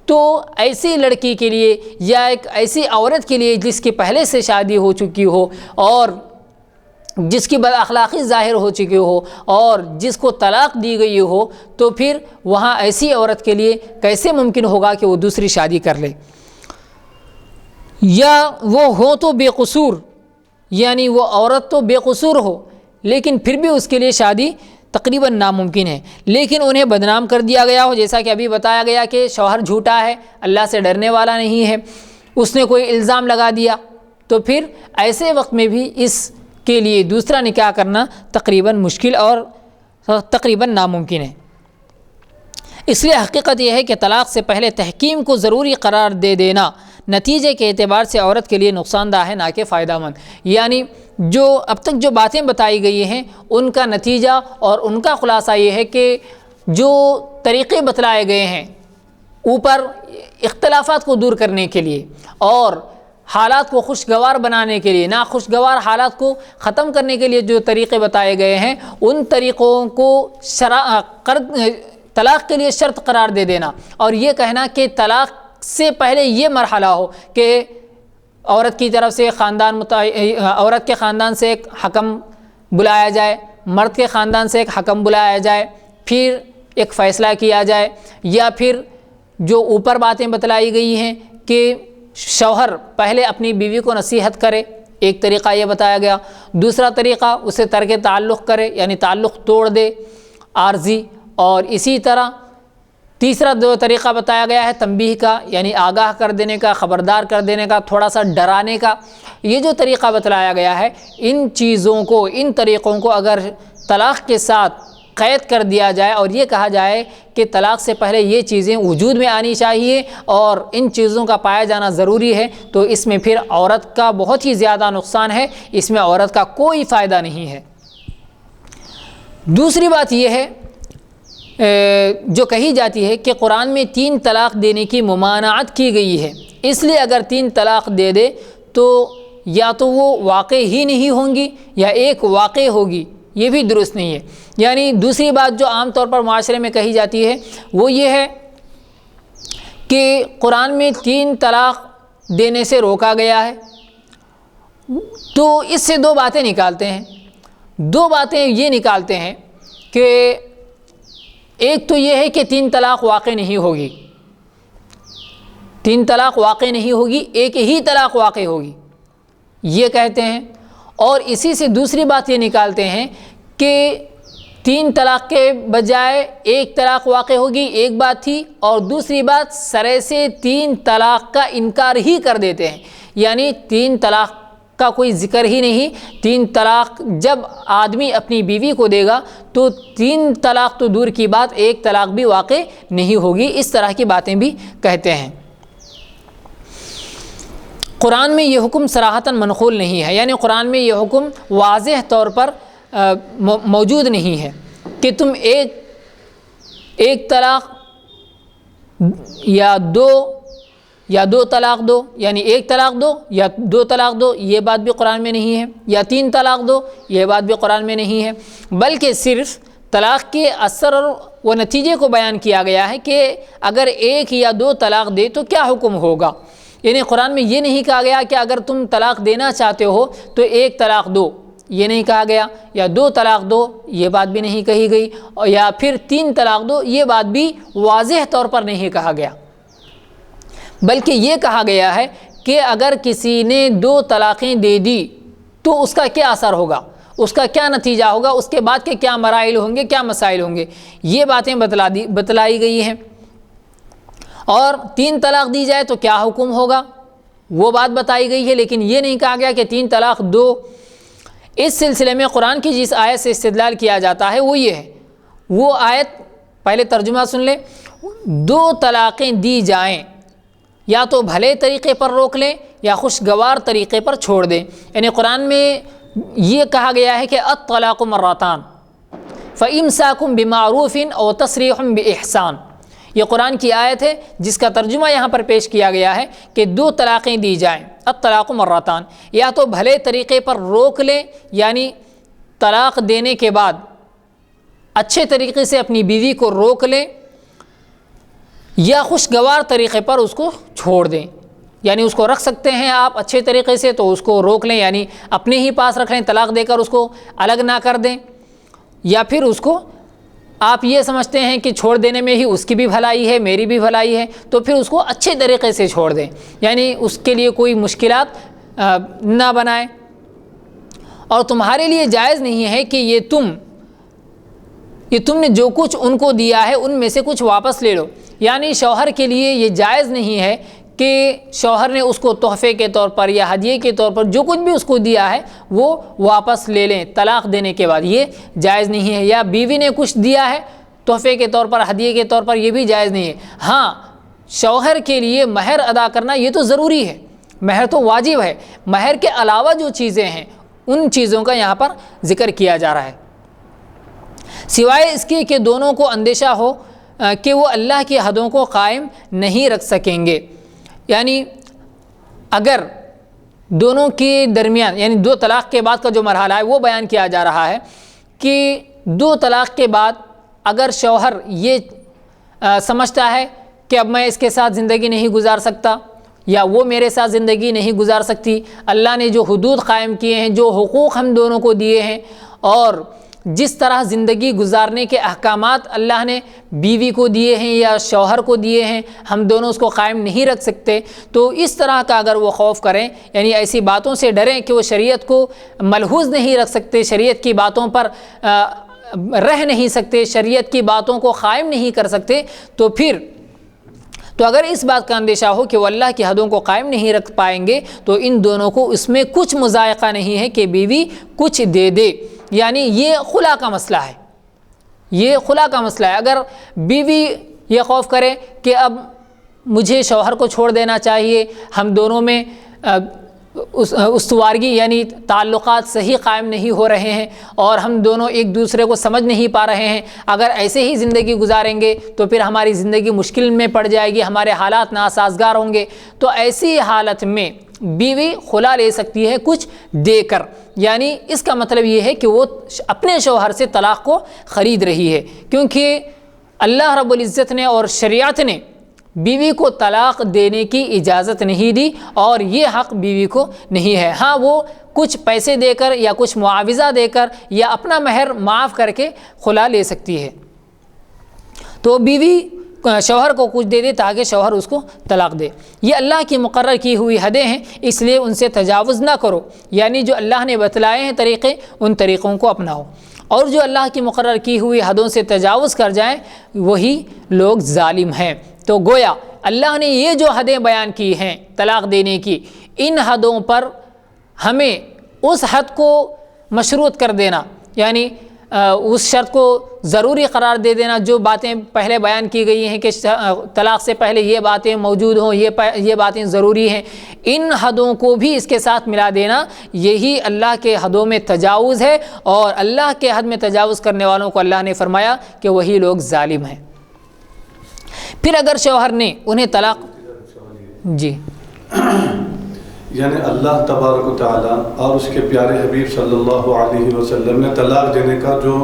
تو ایسی لڑکی کے لیے یا ایک ایسی عورت کے لیے جس کی پہلے سے شادی ہو چکی ہو اور جس کی بد اخلاقی ظاہر ہو چکی ہو اور جس کو طلاق دی گئی ہو، تو پھر وہاں ایسی عورت کے لیے کیسے ممکن ہوگا کہ وہ دوسری شادی کر لے؟ یا وہ ہو تو بے قصور، یعنی وہ عورت تو بے قصور ہو لیکن پھر بھی اس کے لیے شادی تقریباً ناممکن ہے، لیکن انہیں بدنام کر دیا گیا ہو، جیسا کہ ابھی بتایا گیا کہ شوہر جھوٹا ہے، اللہ سے ڈرنے والا نہیں ہے، اس نے کوئی الزام لگا دیا، تو پھر ایسے وقت میں بھی اس کے لیے دوسرا نکاح کرنا تقریباً مشکل اور تقریباً ناممکن ہے۔ اس لیے حقیقت یہ ہے کہ طلاق سے پہلے تحکیم کو ضروری قرار دے دینا نتیجے کے اعتبار سے عورت کے لیے نقصان دہ ہے، نہ کہ فائدہ مند۔ یعنی جو اب تک جو باتیں بتائی گئی ہیں ان کا نتیجہ اور ان کا خلاصہ یہ ہے کہ جو طریقے بتلائے گئے ہیں اوپر اختلافات کو دور کرنے کے لیے اور حالات کو خوشگوار بنانے کے لیے، ناخوشگوار حالات کو ختم کرنے کے لیے جو طریقے بتائے گئے ہیں، ان طریقوں کو طلاق کے لیے شرط قرار دے دینا اور یہ کہنا کہ طلاق سے پہلے یہ مرحلہ ہو کہ عورت کی طرف سے عورت کے خاندان سے ایک حکم بلایا جائے، مرد کے خاندان سے ایک حکم بلایا جائے، پھر ایک فیصلہ کیا جائے، یا پھر جو اوپر باتیں بتلائی گئی ہیں کہ شوہر پہلے اپنی بیوی کو نصیحت کرے، ایک طریقہ یہ بتایا گیا، دوسرا طریقہ اسے ترک تعلق کرے یعنی تعلق توڑ دے عارضی، اور اسی طرح تیسرا جو طریقہ بتایا گیا ہے تنبیہ کا، یعنی آگاہ کر دینے کا، خبردار کر دینے کا، تھوڑا سا ڈرانے کا۔ یہ جو طریقہ بتلایا گیا ہے، ان چیزوں کو، ان طریقوں کو اگر طلاق کے ساتھ قید کر دیا جائے اور یہ کہا جائے کہ طلاق سے پہلے یہ چیزیں وجود میں آنی چاہیے اور ان چیزوں کا پایا جانا ضروری ہے، تو اس میں پھر عورت کا بہت ہی زیادہ نقصان ہے، اس میں عورت کا کوئی فائدہ نہیں ہے۔ دوسری بات یہ ہے جو کہی جاتی ہے کہ قرآن میں 3 طلاق دینے کی ممانعت کی گئی ہے، اس لیے اگر 3 طلاق دے دے تو یا تو وہ واقع ہی نہیں ہوں گی یا ایک واقع ہوگی، یہ بھی درست نہیں ہے۔ یعنی دوسری بات جو عام طور پر معاشرے میں کہی جاتی ہے وہ یہ ہے کہ قرآن میں 3 طلاق دینے سے روکا گیا ہے، تو اس سے 2 باتیں نکالتے ہیں۔ 2 باتیں یہ نکالتے ہیں کہ ایک تو یہ ہے کہ 3 طلاق واقع نہیں ہوگی، 3 طلاق واقع نہیں ہوگی، ایک ہی طلاق واقع ہوگی، یہ کہتے ہیں۔ اور اسی سے دوسری بات یہ نکالتے ہیں کہ 3 طلاق کے بجائے 1 طلاق واقع ہوگی، ایک بات تھی، اور دوسری بات سرے سے 3 طلاق کا انکار ہی کر دیتے ہیں، یعنی 3 طلاق کا کوئی ذکر ہی نہیں۔ 3 طلاق جب آدمی اپنی بیوی کو دے گا تو 3 طلاق تو دور کی بات، 1 طلاق بھی واقع نہیں ہوگی، اس طرح کی باتیں بھی کہتے ہیں۔ قرآن میں یہ حکم صراحتاً منقول نہیں ہے، یعنی قرآن میں یہ حکم واضح طور پر موجود نہیں ہے کہ تم ایک طلاق یا دو طلاق دو، یعنی ایک طلاق دو یا دو طلاق دو، یہ بات بھی قرآن میں نہیں ہے، یا تین طلاق دو، یہ بات بھی قرآن میں نہیں ہے، بلکہ صرف طلاق کے اثر و نتیجے کو بیان کیا گیا ہے کہ اگر ایک یا دو طلاق دے تو کیا حکم ہوگا۔ یعنی قرآن میں یہ نہیں کہا گیا کہ اگر تم طلاق دینا چاہتے ہو تو ایک طلاق دو، یہ نہیں کہا گیا، یا دو طلاق دو، یہ بات بھی نہیں کہی گئی، اور یا پھر تین طلاق دو، یہ بات بھی واضح طور پر نہیں کہا گیا، بلکہ یہ کہا گیا ہے کہ اگر کسی نے دو طلاقیں دے دی تو اس کا کیا اثر ہوگا، اس کا کیا نتیجہ ہوگا، اس کے بعد کے کیا مراحل ہوں گے، کیا مسائل ہوں گے، یہ باتیں بتلائی گئی ہیں۔ اور تین طلاق دی جائے تو کیا حکم ہوگا، وہ بات بتائی گئی ہے، لیکن یہ نہیں کہا گیا کہ تین طلاق دو۔ اس سلسلے میں قرآن کی جس آیت سے استدلال کیا جاتا ہے وہ یہ ہے، وہ آیت پہلے ترجمہ سن لیں، دو طلاقیں دی جائیں یا تو بھلے طریقے پر روک لیں یا خوشگوار طریقے پر چھوڑ دیں۔ یعنی قرآن میں یہ کہا گیا ہے کہ الطلاق مرتان فامساک بمعروف او تسریح باحسان، یہ قرآن کی آیت ہے جس کا ترجمہ یہاں پر پیش کیا گیا ہے کہ دو طلاقیں دی جائیں، الطلاق مرتان، یا تو بھلے طریقے پر روک لیں، یعنی طلاق دینے کے بعد اچھے طریقے سے اپنی بیوی کو روک لیں، یا خوشگوار طریقے پر اس کو چھوڑ دیں، یعنی اس کو رکھ سکتے ہیں آپ اچھے طریقے سے تو اس کو روک لیں، یعنی اپنے ہی پاس رکھ لیں، طلاق دے کر اس کو الگ نہ کر دیں، یا پھر اس کو آپ یہ سمجھتے ہیں کہ چھوڑ دینے میں ہی اس کی بھی بھلائی ہے، میری بھی بھلائی ہے، تو پھر اس کو اچھے طریقے سے چھوڑ دیں، یعنی اس کے لیے کوئی مشکلات نہ بنائیں۔ اور تمہارے لیے جائز نہیں ہے کہ یہ تم نے جو کچھ ان کو دیا ہے ان میں سے کچھ واپس لے لو، یعنی شوہر کے لیے یہ جائز نہیں ہے کہ شوہر نے اس کو تحفے کے طور پر یا ہدیے کے طور پر جو کچھ بھی اس کو دیا ہے وہ واپس لے لیں طلاق دینے کے بعد، یہ جائز نہیں ہے۔ یا بیوی نے کچھ دیا ہے تحفے کے طور پر، ہدیے کے طور پر، یہ بھی جائز نہیں ہے۔ ہاں، شوہر کے لیے مہر ادا کرنا یہ تو ضروری ہے، مہر تو واجب ہے، مہر کے علاوہ جو چیزیں ہیں ان چیزوں کا یہاں پر ذکر کیا جا رہا ہے، سوائے اس کے کہ دونوں کو اندیشہ ہو کہ وہ اللہ کی حدوں کو قائم نہیں رکھ سکیں گے۔ یعنی اگر دونوں کے درمیان، یعنی دو طلاق کے بعد کا جو مرحلہ ہے وہ بیان کیا جا رہا ہے کہ دو طلاق کے بعد اگر شوہر یہ سمجھتا ہے کہ اب میں اس کے ساتھ زندگی نہیں گزار سکتا یا وہ میرے ساتھ زندگی نہیں گزار سکتی، اللہ نے جو حدود قائم کیے ہیں، جو حقوق ہم دونوں کو دیے ہیں، اور جس طرح زندگی گزارنے کے احکامات اللہ نے بیوی کو دیے ہیں یا شوہر کو دیے ہیں، ہم دونوں اس کو قائم نہیں رکھ سکتے، تو اس طرح کا اگر وہ خوف کریں، یعنی ایسی باتوں سے ڈریں کہ وہ شریعت کو ملحوظ نہیں رکھ سکتے، شریعت کی باتوں پر رہ نہیں سکتے، شریعت کی باتوں کو قائم نہیں کر سکتے، تو اگر اس بات کا اندیشہ ہو کہ وہ اللہ کی حدوں کو قائم نہیں رکھ پائیں گے تو ان دونوں کو اس میں کچھ مضائقہ نہیں ہے کہ بیوی کچھ دے دے، یعنی یہ خلا کا مسئلہ ہے، یہ خلا کا مسئلہ ہے۔ اگر بیوی یہ خوف کرے کہ اب مجھے شوہر کو چھوڑ دینا چاہیے، ہم دونوں میں استوارگی یعنی تعلقات صحیح قائم نہیں ہو رہے ہیں اور ہم دونوں ایک دوسرے کو سمجھ نہیں پا رہے ہیں، اگر ایسے ہی زندگی گزاریں گے تو پھر ہماری زندگی مشکل میں پڑ جائے گی، ہمارے حالات ناسازگار ہوں گے، تو ایسی حالت میں بیوی خلا لے سکتی ہے کچھ دے کر، یعنی اس کا مطلب یہ ہے کہ وہ اپنے شوہر سے طلاق کو خرید رہی ہے، کیونکہ اللہ رب العزت نے اور شریعت نے بیوی کو طلاق دینے کی اجازت نہیں دی اور یہ حق بیوی کو نہیں ہے۔ ہاں، وہ کچھ پیسے دے کر یا کچھ معاوضہ دے کر یا اپنا مہر معاف کر کے خلا لے سکتی ہے، تو بیوی شوہر کو کچھ دے دے تاکہ شوہر اس کو طلاق دے۔ یہ اللہ کی مقرر کی ہوئی حدیں ہیں، اس لیے ان سے تجاوز نہ کرو، یعنی جو اللہ نے بتلائے ہیں طریقے، ان طریقوں کو اپناؤ، اور جو اللہ کی مقرر کی ہوئی حدوں سے تجاوز کر جائیں وہی لوگ ظالم ہیں۔ تو گویا اللہ نے یہ جو حدیں بیان کی ہیں طلاق دینے کی، ان حدوں پر ہمیں اس حد کو مشروط کر دینا، یعنی اس شرط کو ضروری قرار دے دینا، جو باتیں پہلے بیان کی گئی ہیں کہ طلاق سے پہلے یہ باتیں موجود ہوں، یہ باتیں ضروری ہیں، ان حدوں کو بھی اس کے ساتھ ملا دینا، یہی اللہ کے حدوں میں تجاوز ہے، اور اللہ کے حد میں تجاوز کرنے والوں کو اللہ نے فرمایا کہ وہی لوگ ظالم ہیں۔ پھر اگر شوہر نے انہیں طلاق جی یعنی اللہ تبارک و تعالیٰ اور اس کے پیارے حبیب صلی اللہ علیہ وسلم نے طلاق دینے کا جو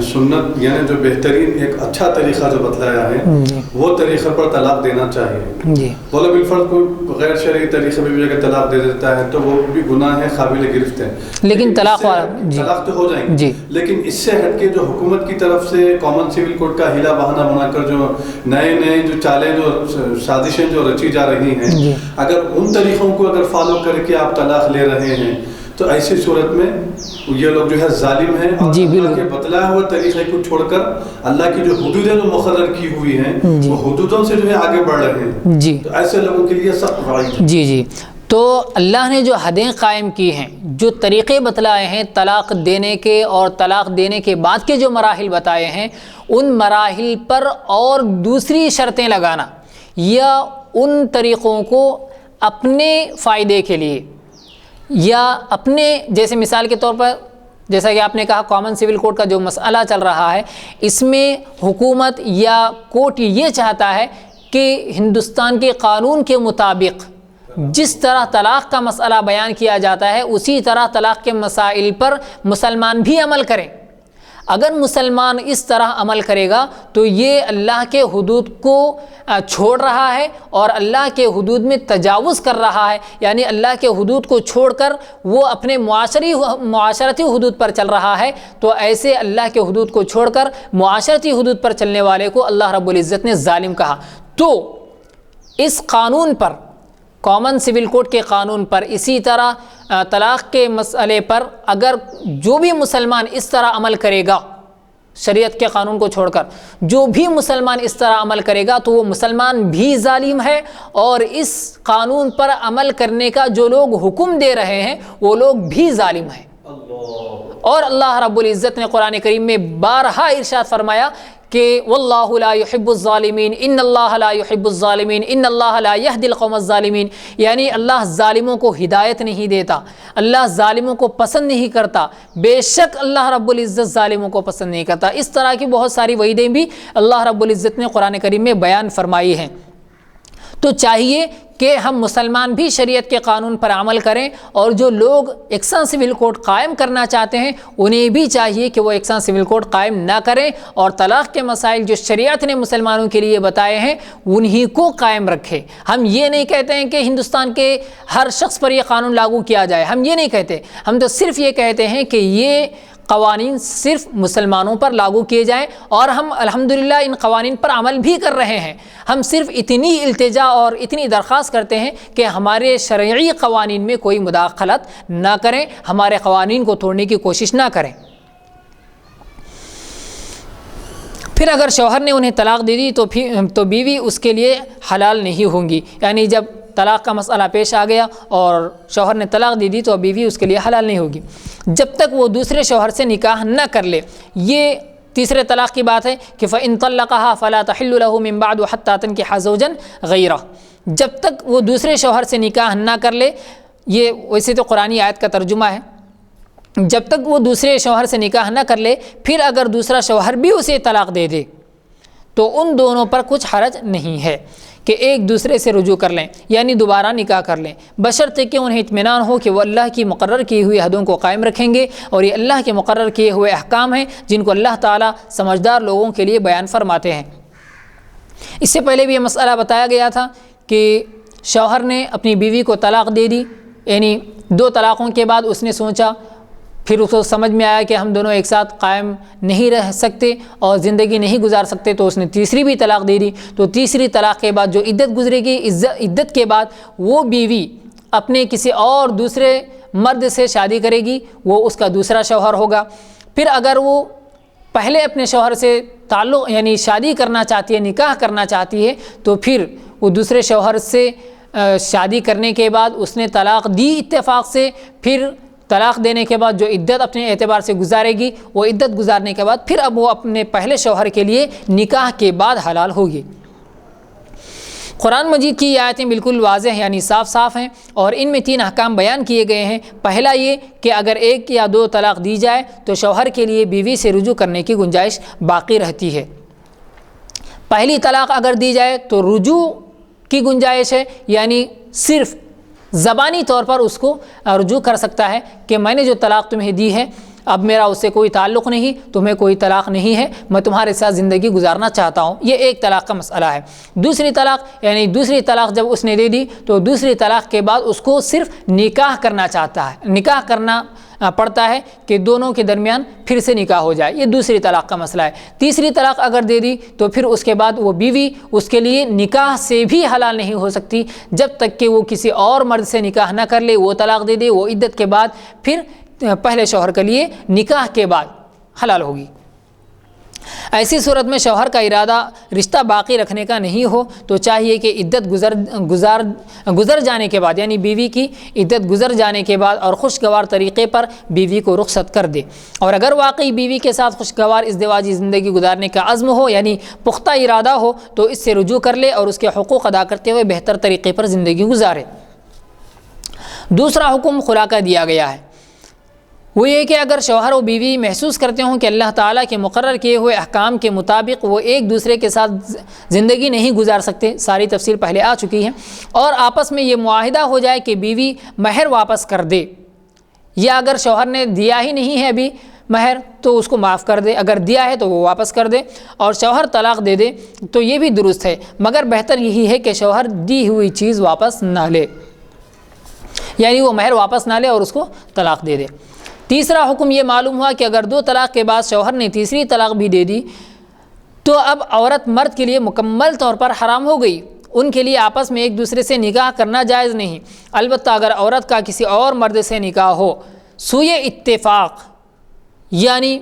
سنت یعنی جو بہترین ایک اچھا طریقہ جو بتلایا ہے وہ طریقے پر طلاق دینا چاہیے۔ بولا بالفرض کوئی غیر شرعی طریقے میں بھی اگر طلاق دے دیتا ہے تو وہ بھی گناہ ہے، قابل گرفت ہے، لیکن طلاق تو ہو جائیں گے۔ لیکن اس سے ہٹ کے جو حکومت کی طرف سے کامن سول کوڈ کا ہیلا بہانہ بنا کر جو نئے جو چالیں جو سازشیں جو رچی جا رہی ہیں، اگر ان طریقوں کو اگر فالو کر کے آپ طلاق لے رہے ہیں تو ایسی صورت میں یہ لوگ جو ہے ظالم ہیں، اور اللہ کے بتلایا ہوا طریقے کو چھوڑ کر اللہ کی جو حدودیں جو مقرر کی ہوئی ہیں وہ حدودوں سے جو ہے آگے بڑھ رہے ہیں، تو ایسے لوگوں کے لیے سخت وعید ہے۔ جی تو اللہ نے جو حدیں قائم کی ہیں، جو طریقے بتلائے ہیں طلاق دینے کے اور طلاق دینے کے بعد کے جو مراحل بتائے ہیں، ان مراحل پر اور دوسری شرطیں لگانا یا ان طریقوں کو اپنے فائدے کے لیے یا اپنے، جیسے مثال کے طور پر جیسا کہ آپ نے کہا کامن سول کوڈ کا جو مسئلہ چل رہا ہے، اس میں حکومت یا کورٹ یہ چاہتا ہے کہ ہندوستان کے قانون کے مطابق جس طرح طلاق کا مسئلہ بیان کیا جاتا ہے اسی طرح طلاق کے مسائل پر مسلمان بھی عمل کریں۔ اگر مسلمان اس طرح عمل کرے گا تو یہ اللہ کے حدود کو چھوڑ رہا ہے اور اللہ کے حدود میں تجاوز کر رہا ہے، یعنی اللہ کے حدود کو چھوڑ کر وہ اپنے معاشرتی حدود پر چل رہا ہے، تو ایسے اللہ کے حدود کو چھوڑ کر معاشرتی حدود پر چلنے والے کو اللہ رب العزت نے ظالم کہا۔ تو اس قانون پر، کامن سول کوڈ کے قانون پر، اسی طرح طلاق کے مسئلے پر اگر جو بھی مسلمان اس طرح عمل کرے گا، شریعت کے قانون کو چھوڑ کر جو بھی مسلمان اس طرح عمل کرے گا تو وہ مسلمان بھی ظالم ہے، اور اس قانون پر عمل کرنے کا جو لوگ حکم دے رہے ہیں وہ لوگ بھی ظالم ہیں۔ اور اللہ رب العزت نے قرآن کریم میں بارہا ارشاد فرمایا کہ واللہ لا يحب الظالمین، ان اللہ لا يحب الظالمین، ان اللہ لا يهدي القوم الظالمین، یعنی اللہ ظالموں کو ہدایت نہیں دیتا، اللہ ظالموں کو پسند نہیں کرتا، بے شک اللہ رب العزت ظالموں کو پسند نہیں کرتا۔ اس طرح کی بہت ساری وعیدیں بھی اللہ رب العزت نے قرآن کریم میں بیان فرمائی ہیں۔ تو چاہیے کہ ہم مسلمان بھی شریعت کے قانون پر عمل کریں، اور جو لوگ یکساں سول کوڈ قائم کرنا چاہتے ہیں انہیں بھی چاہیے کہ وہ یکساں سول کوڈ قائم نہ کریں، اور طلاق کے مسائل جو شریعت نے مسلمانوں کے لیے بتائے ہیں انہی کو قائم رکھے۔ ہم یہ نہیں کہتے ہیں کہ ہندوستان کے ہر شخص پر یہ قانون لاگو کیا جائے، ہم یہ نہیں کہتے، ہم تو صرف یہ کہتے ہیں کہ یہ قوانین صرف مسلمانوں پر لاگو کیے جائیں، اور ہم الحمدللہ ان قوانین پر عمل بھی کر رہے ہیں۔ ہم صرف اتنی التجا اور اتنی درخواست کرتے ہیں کہ ہمارے شرعی قوانین میں کوئی مداخلت نہ کریں، ہمارے قوانین کو توڑنے کی کوشش نہ کریں۔ پھر اگر شوہر نے انہیں طلاق دے دی تو بیوی اس کے لیے حلال نہیں ہوں گی، یعنی جب طلاق کا مسئلہ پیش آ گیا اور شوہر نے طلاق دے دی تو بیوی اس کے لیے حلال نہیں ہوگی جب تک وہ دوسرے شوہر سے نکاح نہ کر لے۔ یہ تیسرے طلاق کی بات ہے کہ فَإِن طَلَّقَهَا فَلَا تَحِلُّ لَهُ مِن بَعْدُ حَتَّى تَنكِحَ زَوْجًا غَيْرَهُ، جب تک وہ دوسرے شوہر سے نکاح نہ کر لے۔ یہ ویسے تو قرآنی آیت کا ترجمہ ہے، جب تک وہ دوسرے شوہر سے نکاح نہ کر لے، پھر اگر دوسرا شوہر بھی اسے طلاق دے دے تو ان دونوں پر کچھ حرج نہیں ہے کہ ایک دوسرے سے رجوع کر لیں، یعنی دوبارہ نکاح کر لیں، بشرطے کہ انہیں اطمینان ہو کہ وہ اللہ کی مقرر کی ہوئی حدوں کو قائم رکھیں گے، اور یہ اللہ کے مقرر کیے ہوئے احکام ہیں جن کو اللہ تعالیٰ سمجھدار لوگوں کے لیے بیان فرماتے ہیں۔ اس سے پہلے بھی یہ مسئلہ بتایا گیا تھا کہ شوہر نے اپنی بیوی کو طلاق دے دی، یعنی 2 طلاقوں کے بعد اس نے سوچا، پھر اس کو سمجھ میں آیا کہ ہم دونوں ایک ساتھ قائم نہیں رہ سکتے اور زندگی نہیں گزار سکتے، تو اس نے تیسری بھی طلاق دے دی۔ تو تیسری طلاق کے بعد جو عدت گزرے گی، عدت کے بعد وہ بیوی اپنے کسی اور دوسرے مرد سے شادی کرے گی، وہ اس کا دوسرا شوہر ہوگا۔ پھر اگر وہ پہلے اپنے شوہر سے تعلق یعنی شادی کرنا چاہتی ہے، نکاح کرنا چاہتی ہے، تو پھر وہ دوسرے شوہر سے شادی کرنے کے بعد اس نے طلاق دی اتفاق سے، پھر طلاق دینے کے بعد جو عدت اپنے اعتبار سے گزارے گی، وہ عدت گزارنے کے بعد پھر اب وہ اپنے پہلے شوہر کے لیے نکاح کے بعد حلال ہوگی۔ قرآن مجید کی یہ آیتیں بالکل واضح یعنی صاف صاف ہیں، اور ان میں 3 احکام بیان کیے گئے ہیں۔ پہلا یہ کہ اگر 1 یا 2 طلاق دی جائے تو شوہر کے لیے بیوی سے رجوع کرنے کی گنجائش باقی رہتی ہے۔ پہلی طلاق اگر دی جائے تو رجوع کی گنجائش ہے، یعنی صرف زبانی طور پر اس کو رجوع کر سکتا ہے کہ میں نے جو طلاق تمہیں دی ہے اب میرا اس سے کوئی تعلق نہیں، تمہیں کوئی طلاق نہیں ہے، میں تمہارے ساتھ زندگی گزارنا چاہتا ہوں۔ یہ 1 طلاق کا مسئلہ ہے۔ دوسری طلاق یعنی دوسری طلاق جب اس نے دے دی تو دوسری طلاق کے بعد اس کو صرف نکاح کرنا چاہتا ہے، نکاح کرنا پڑتا ہے کہ دونوں کے درمیان پھر سے نکاح ہو جائے، یہ دوسری طلاق کا مسئلہ ہے۔ تیسری طلاق اگر دے دی تو پھر اس کے بعد وہ بیوی اس کے لیے نکاح سے بھی حلال نہیں ہو سکتی جب تک کہ وہ کسی اور مرد سے نکاح نہ کر لے، وہ طلاق دے دے، وہ عدت کے بعد پھر پہلے شوہر کے لیے نکاح کے بعد حلال ہوگی۔ ایسی صورت میں شوہر کا ارادہ رشتہ باقی رکھنے کا نہیں ہو تو چاہیے کہ عدت گزر جانے کے بعد، یعنی بیوی کی عدت گزر جانے کے بعد اور خوشگوار طریقے پر بیوی کو رخصت کر دے، اور اگر واقعی بیوی کے ساتھ خوشگوار ازدواجی زندگی گزارنے کا عزم ہو یعنی پختہ ارادہ ہو تو اس سے رجوع کر لے اور اس کے حقوق ادا کرتے ہوئے بہتر طریقے پر زندگی گزارے۔ دوسرا حکم خلا کا دیا گیا ہے، وہ یہ کہ اگر شوہر و بیوی محسوس کرتے ہوں کہ اللہ تعالیٰ کے مقرر کیے ہوئے احکام کے مطابق وہ ایک دوسرے کے ساتھ زندگی نہیں گزار سکتے، ساری تفصیل پہلے آ چکی ہے، اور آپس میں یہ معاہدہ ہو جائے کہ بیوی مہر واپس کر دے، یا اگر شوہر نے دیا ہی نہیں ہے ابھی مہر تو اس کو معاف کر دے، اگر دیا ہے تو وہ واپس کر دے، اور شوہر طلاق دے دے تو یہ بھی درست ہے، مگر بہتر یہی ہے کہ شوہر دی ہوئی چیز واپس نہ لے، یعنی وہ مہر واپس نہ لے اور اس کو طلاق دے دے۔ تیسرا حکم یہ معلوم ہوا کہ اگر 2 طلاق کے بعد شوہر نے تیسری طلاق بھی دے دی تو اب عورت مرد کے لیے مکمل طور پر حرام ہو گئی، ان کے لیے آپس میں ایک دوسرے سے نکاح کرنا جائز نہیں، البتہ اگر عورت کا کسی اور مرد سے نکاح ہو سوئے اتفاق، یعنی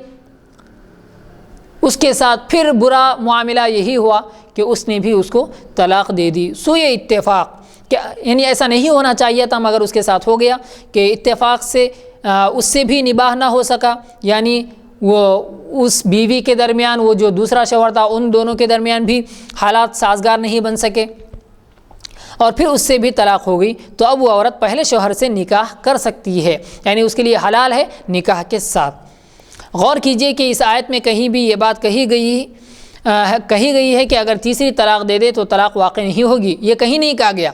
اس کے ساتھ پھر برا معاملہ یہی ہوا کہ اس نے بھی اس کو طلاق دے دی، سوئے اتفاق، یعنی ایسا نہیں ہونا چاہیے تھا مگر اس کے ساتھ ہو گیا کہ اتفاق سے اس سے بھی نباہ نہ ہو سکا، یعنی وہ اس بیوی کے درمیان وہ جو دوسرا شوہر تھا ان دونوں کے درمیان بھی حالات سازگار نہیں بن سکے اور پھر اس سے بھی طلاق ہو گئی، تو اب وہ عورت پہلے شوہر سے نکاح کر سکتی ہے، یعنی اس کے لیے حلال ہے نکاح کے ساتھ۔ غور کیجئے کہ اس آیت میں کہیں بھی یہ بات کہی گئی ہے کہ اگر تیسری طلاق دے دے تو طلاق واقع نہیں ہوگی، یہ کہیں نہیں کہا گیا،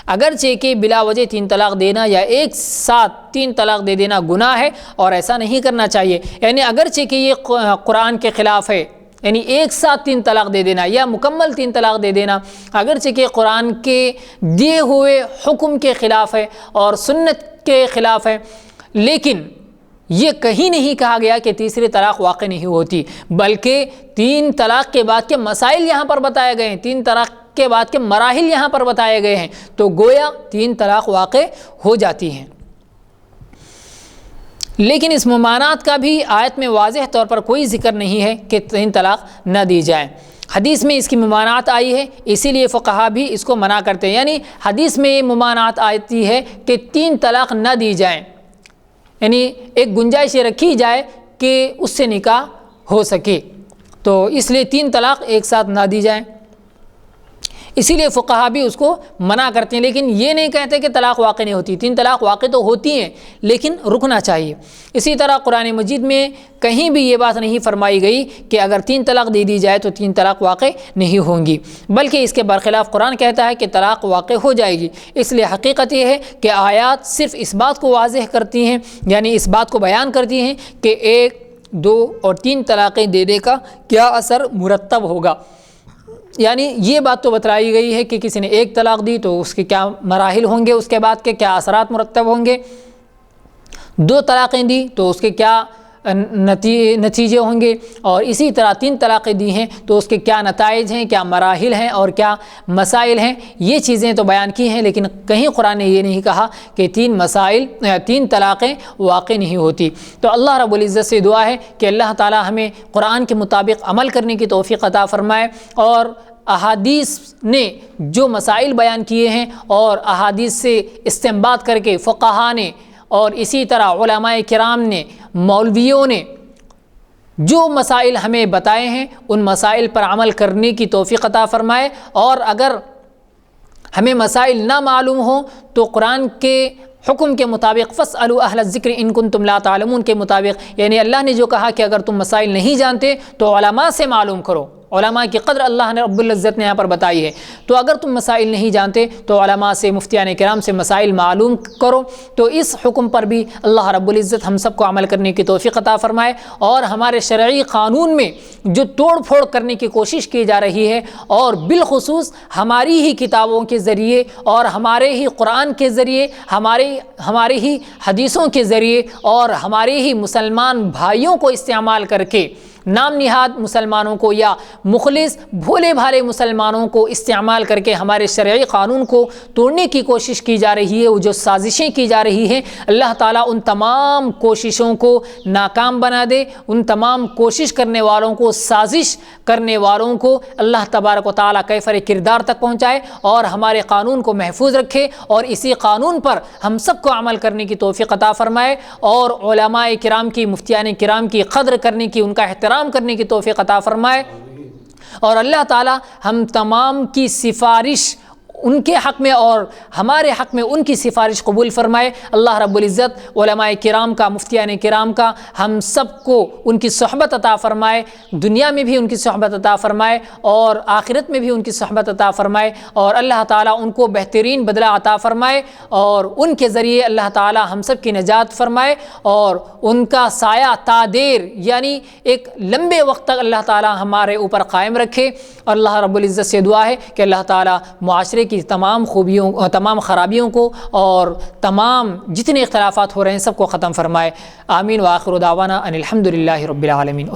اگرچہ کہ بلا وجہ 3 طلاق دینا یا ایک ساتھ 3 طلاق دے دینا گناہ ہے اور ایسا نہیں کرنا چاہیے، یعنی اگرچہ کہ یہ قرآن کے خلاف ہے، یعنی ایک ساتھ 3 طلاق دے دینا یا مکمل 3 طلاق دے دینا اگرچہ کہ قرآن کے دیے ہوئے حکم کے خلاف ہے اور سنت کے خلاف ہے، لیکن یہ کہیں نہیں کہا گیا کہ تیسری طلاق واقع نہیں ہوتی، بلکہ 3 طلاق کے بعد کے مسائل یہاں پر بتائے گئے ہیں، 3 طلاق کے بعد کے مراحل یہاں پر بتائے گئے ہیں، تو گویا 3 طلاق واقع ہو جاتی ہیں۔ لیکن اس ممانعت کا بھی آیت میں واضح طور پر کوئی ذکر نہیں ہے کہ 3 طلاق نہ دی جائیں، حدیث میں اس کی ممانعت آئی ہے، اسی لیے فقہا بھی اس کو منع کرتے ہیں، یعنی حدیث میں یہ ممانعت آتی ہے کہ 3 طلاق نہ دی جائیں، یعنی ایک گنجائش یہ رکھی جائے کہ اس سے نکاح ہو سکے، تو اس لیے 3 طلاق ایک ساتھ نہ دی جائیں، اسی لیے فقہا بھی اس کو منع کرتے ہیں، لیکن یہ نہیں کہتے کہ طلاق واقع نہیں ہوتی، 3 طلاق واقع تو ہوتی ہیں لیکن رکنا چاہیے۔ اسی طرح قرآن مجید میں کہیں بھی یہ بات نہیں فرمائی گئی کہ اگر 3 طلاق دے دی جائے تو 3 طلاق واقع نہیں ہوں گی، بلکہ اس کے برخلاف قرآن کہتا ہے کہ طلاق واقع ہو جائے گی۔ اس لیے حقیقت یہ ہے کہ آیات صرف اس بات کو واضح کرتی ہیں، یعنی اس بات کو بیان کرتی ہیں کہ 1، 2 اور 3 طلاقیں دینے کا کیا اثر مرتب ہوگا، یعنی یہ بات تو بتلائی گئی ہے کہ کسی نے 1 طلاق دی تو اس کے کیا مراحل ہوں گے، اس کے بعد کے کیا اثرات مرتب ہوں گے، 2 طلاقیں دی تو اس کے کیا نتیجے ہوں گے، اور اسی طرح 3 طلاقیں دی ہیں تو اس کے کیا نتائج ہیں، کیا مراحل ہیں اور کیا مسائل ہیں، یہ چیزیں تو بیان کی ہیں، لیکن کہیں قرآن نے یہ نہیں کہا کہ 3 طلاقیں واقع نہیں ہوتی۔ تو اللہ رب العزت سے دعا ہے کہ اللہ تعالی ہمیں قرآن کے مطابق عمل کرنے کی توفیق عطا فرمائے، اور احادیث نے جو مسائل بیان کیے ہیں اور احادیث سے استنباط کر کے فقہا نے اور اسی طرح علماء کرام نے، مولویوں نے جو مسائل ہمیں بتائے ہیں ان مسائل پر عمل کرنے کی توفیق عطا فرمائے، اور اگر ہمیں مسائل نہ معلوم ہوں تو قرآن کے حکم کے مطابق فاسألوا اہل الذکر ان کنتم لا تعلمون کے مطابق، یعنی اللہ نے جو کہا کہ اگر تم مسائل نہیں جانتے تو علماء سے معلوم کرو، علماء کی قدر اللہ نے رب العزت نے یہاں پر بتائی ہے، تو اگر تم مسائل نہیں جانتے تو علماء سے، مفتیان کرام سے مسائل معلوم کرو۔ تو اس حکم پر بھی اللہ رب العزت ہم سب کو عمل کرنے کی توفیق عطا فرمائے، اور ہمارے شرعی قانون میں جو توڑ پھوڑ کرنے کی کوشش کی جا رہی ہے، اور بالخصوص ہماری ہی کتابوں کے ذریعے اور ہمارے ہی قرآن کے ذریعے، ہماری ہی حدیثوں کے ذریعے اور ہمارے ہی مسلمان بھائیوں کو استعمال کر کے، نام نہاد مسلمانوں کو یا مخلص بھولے بھالے مسلمانوں کو استعمال کر کے ہمارے شرعی قانون کو توڑنے کی کوشش کی جا رہی ہے، وہ جو سازشیں کی جا رہی ہیں، اللہ تعالیٰ ان تمام کوششوں کو ناکام بنا دے، ان تمام کوشش کرنے والوں کو، سازش کرنے والوں کو اللہ تبارک و تعالیٰ کیفر کردار تک پہنچائے اور ہمارے قانون کو محفوظ رکھے، اور اسی قانون پر ہم سب کو عمل کرنے کی توفیق عطا فرمائے، اور علماء کرام کی، مفتیان کرام کی قدر کرنے کی، ان کا احترام کرنے کی توفیق عطا فرمائے، اور اللہ تعالی ہم تمام کی سفارش ان کے حق میں اور ہمارے حق میں ان کی سفارش قبول فرمائے۔ اللہ رب العزت علماء کرام کا، مفتیان کرام کا ہم سب کو ان کی صحبت عطا فرمائے، دنیا میں بھی ان کی صحبت عطا فرمائے اور آخرت میں بھی ان کی صحبت عطا فرمائے، اور اللہ تعالیٰ ان کو بہترین بدلہ عطا فرمائے، اور ان کے ذریعے اللہ تعالیٰ ہم سب کی نجات فرمائے، اور ان کا سایہ تا دیر یعنی ایک لمبے وقت تک اللہ تعالیٰ ہمارے اوپر قائم رکھے۔ اور اللہ رب العزت سے دعا ہے کہ اللہ تعالیٰ معاشرے کی تمام خوبیوں، تمام خرابیوں کو اور تمام جتنے اختلافات ہو رہے ہیں سب کو ختم فرمائے۔ آمین۔ وآخر دعوانا ان الحمد للہ رب العالمین۔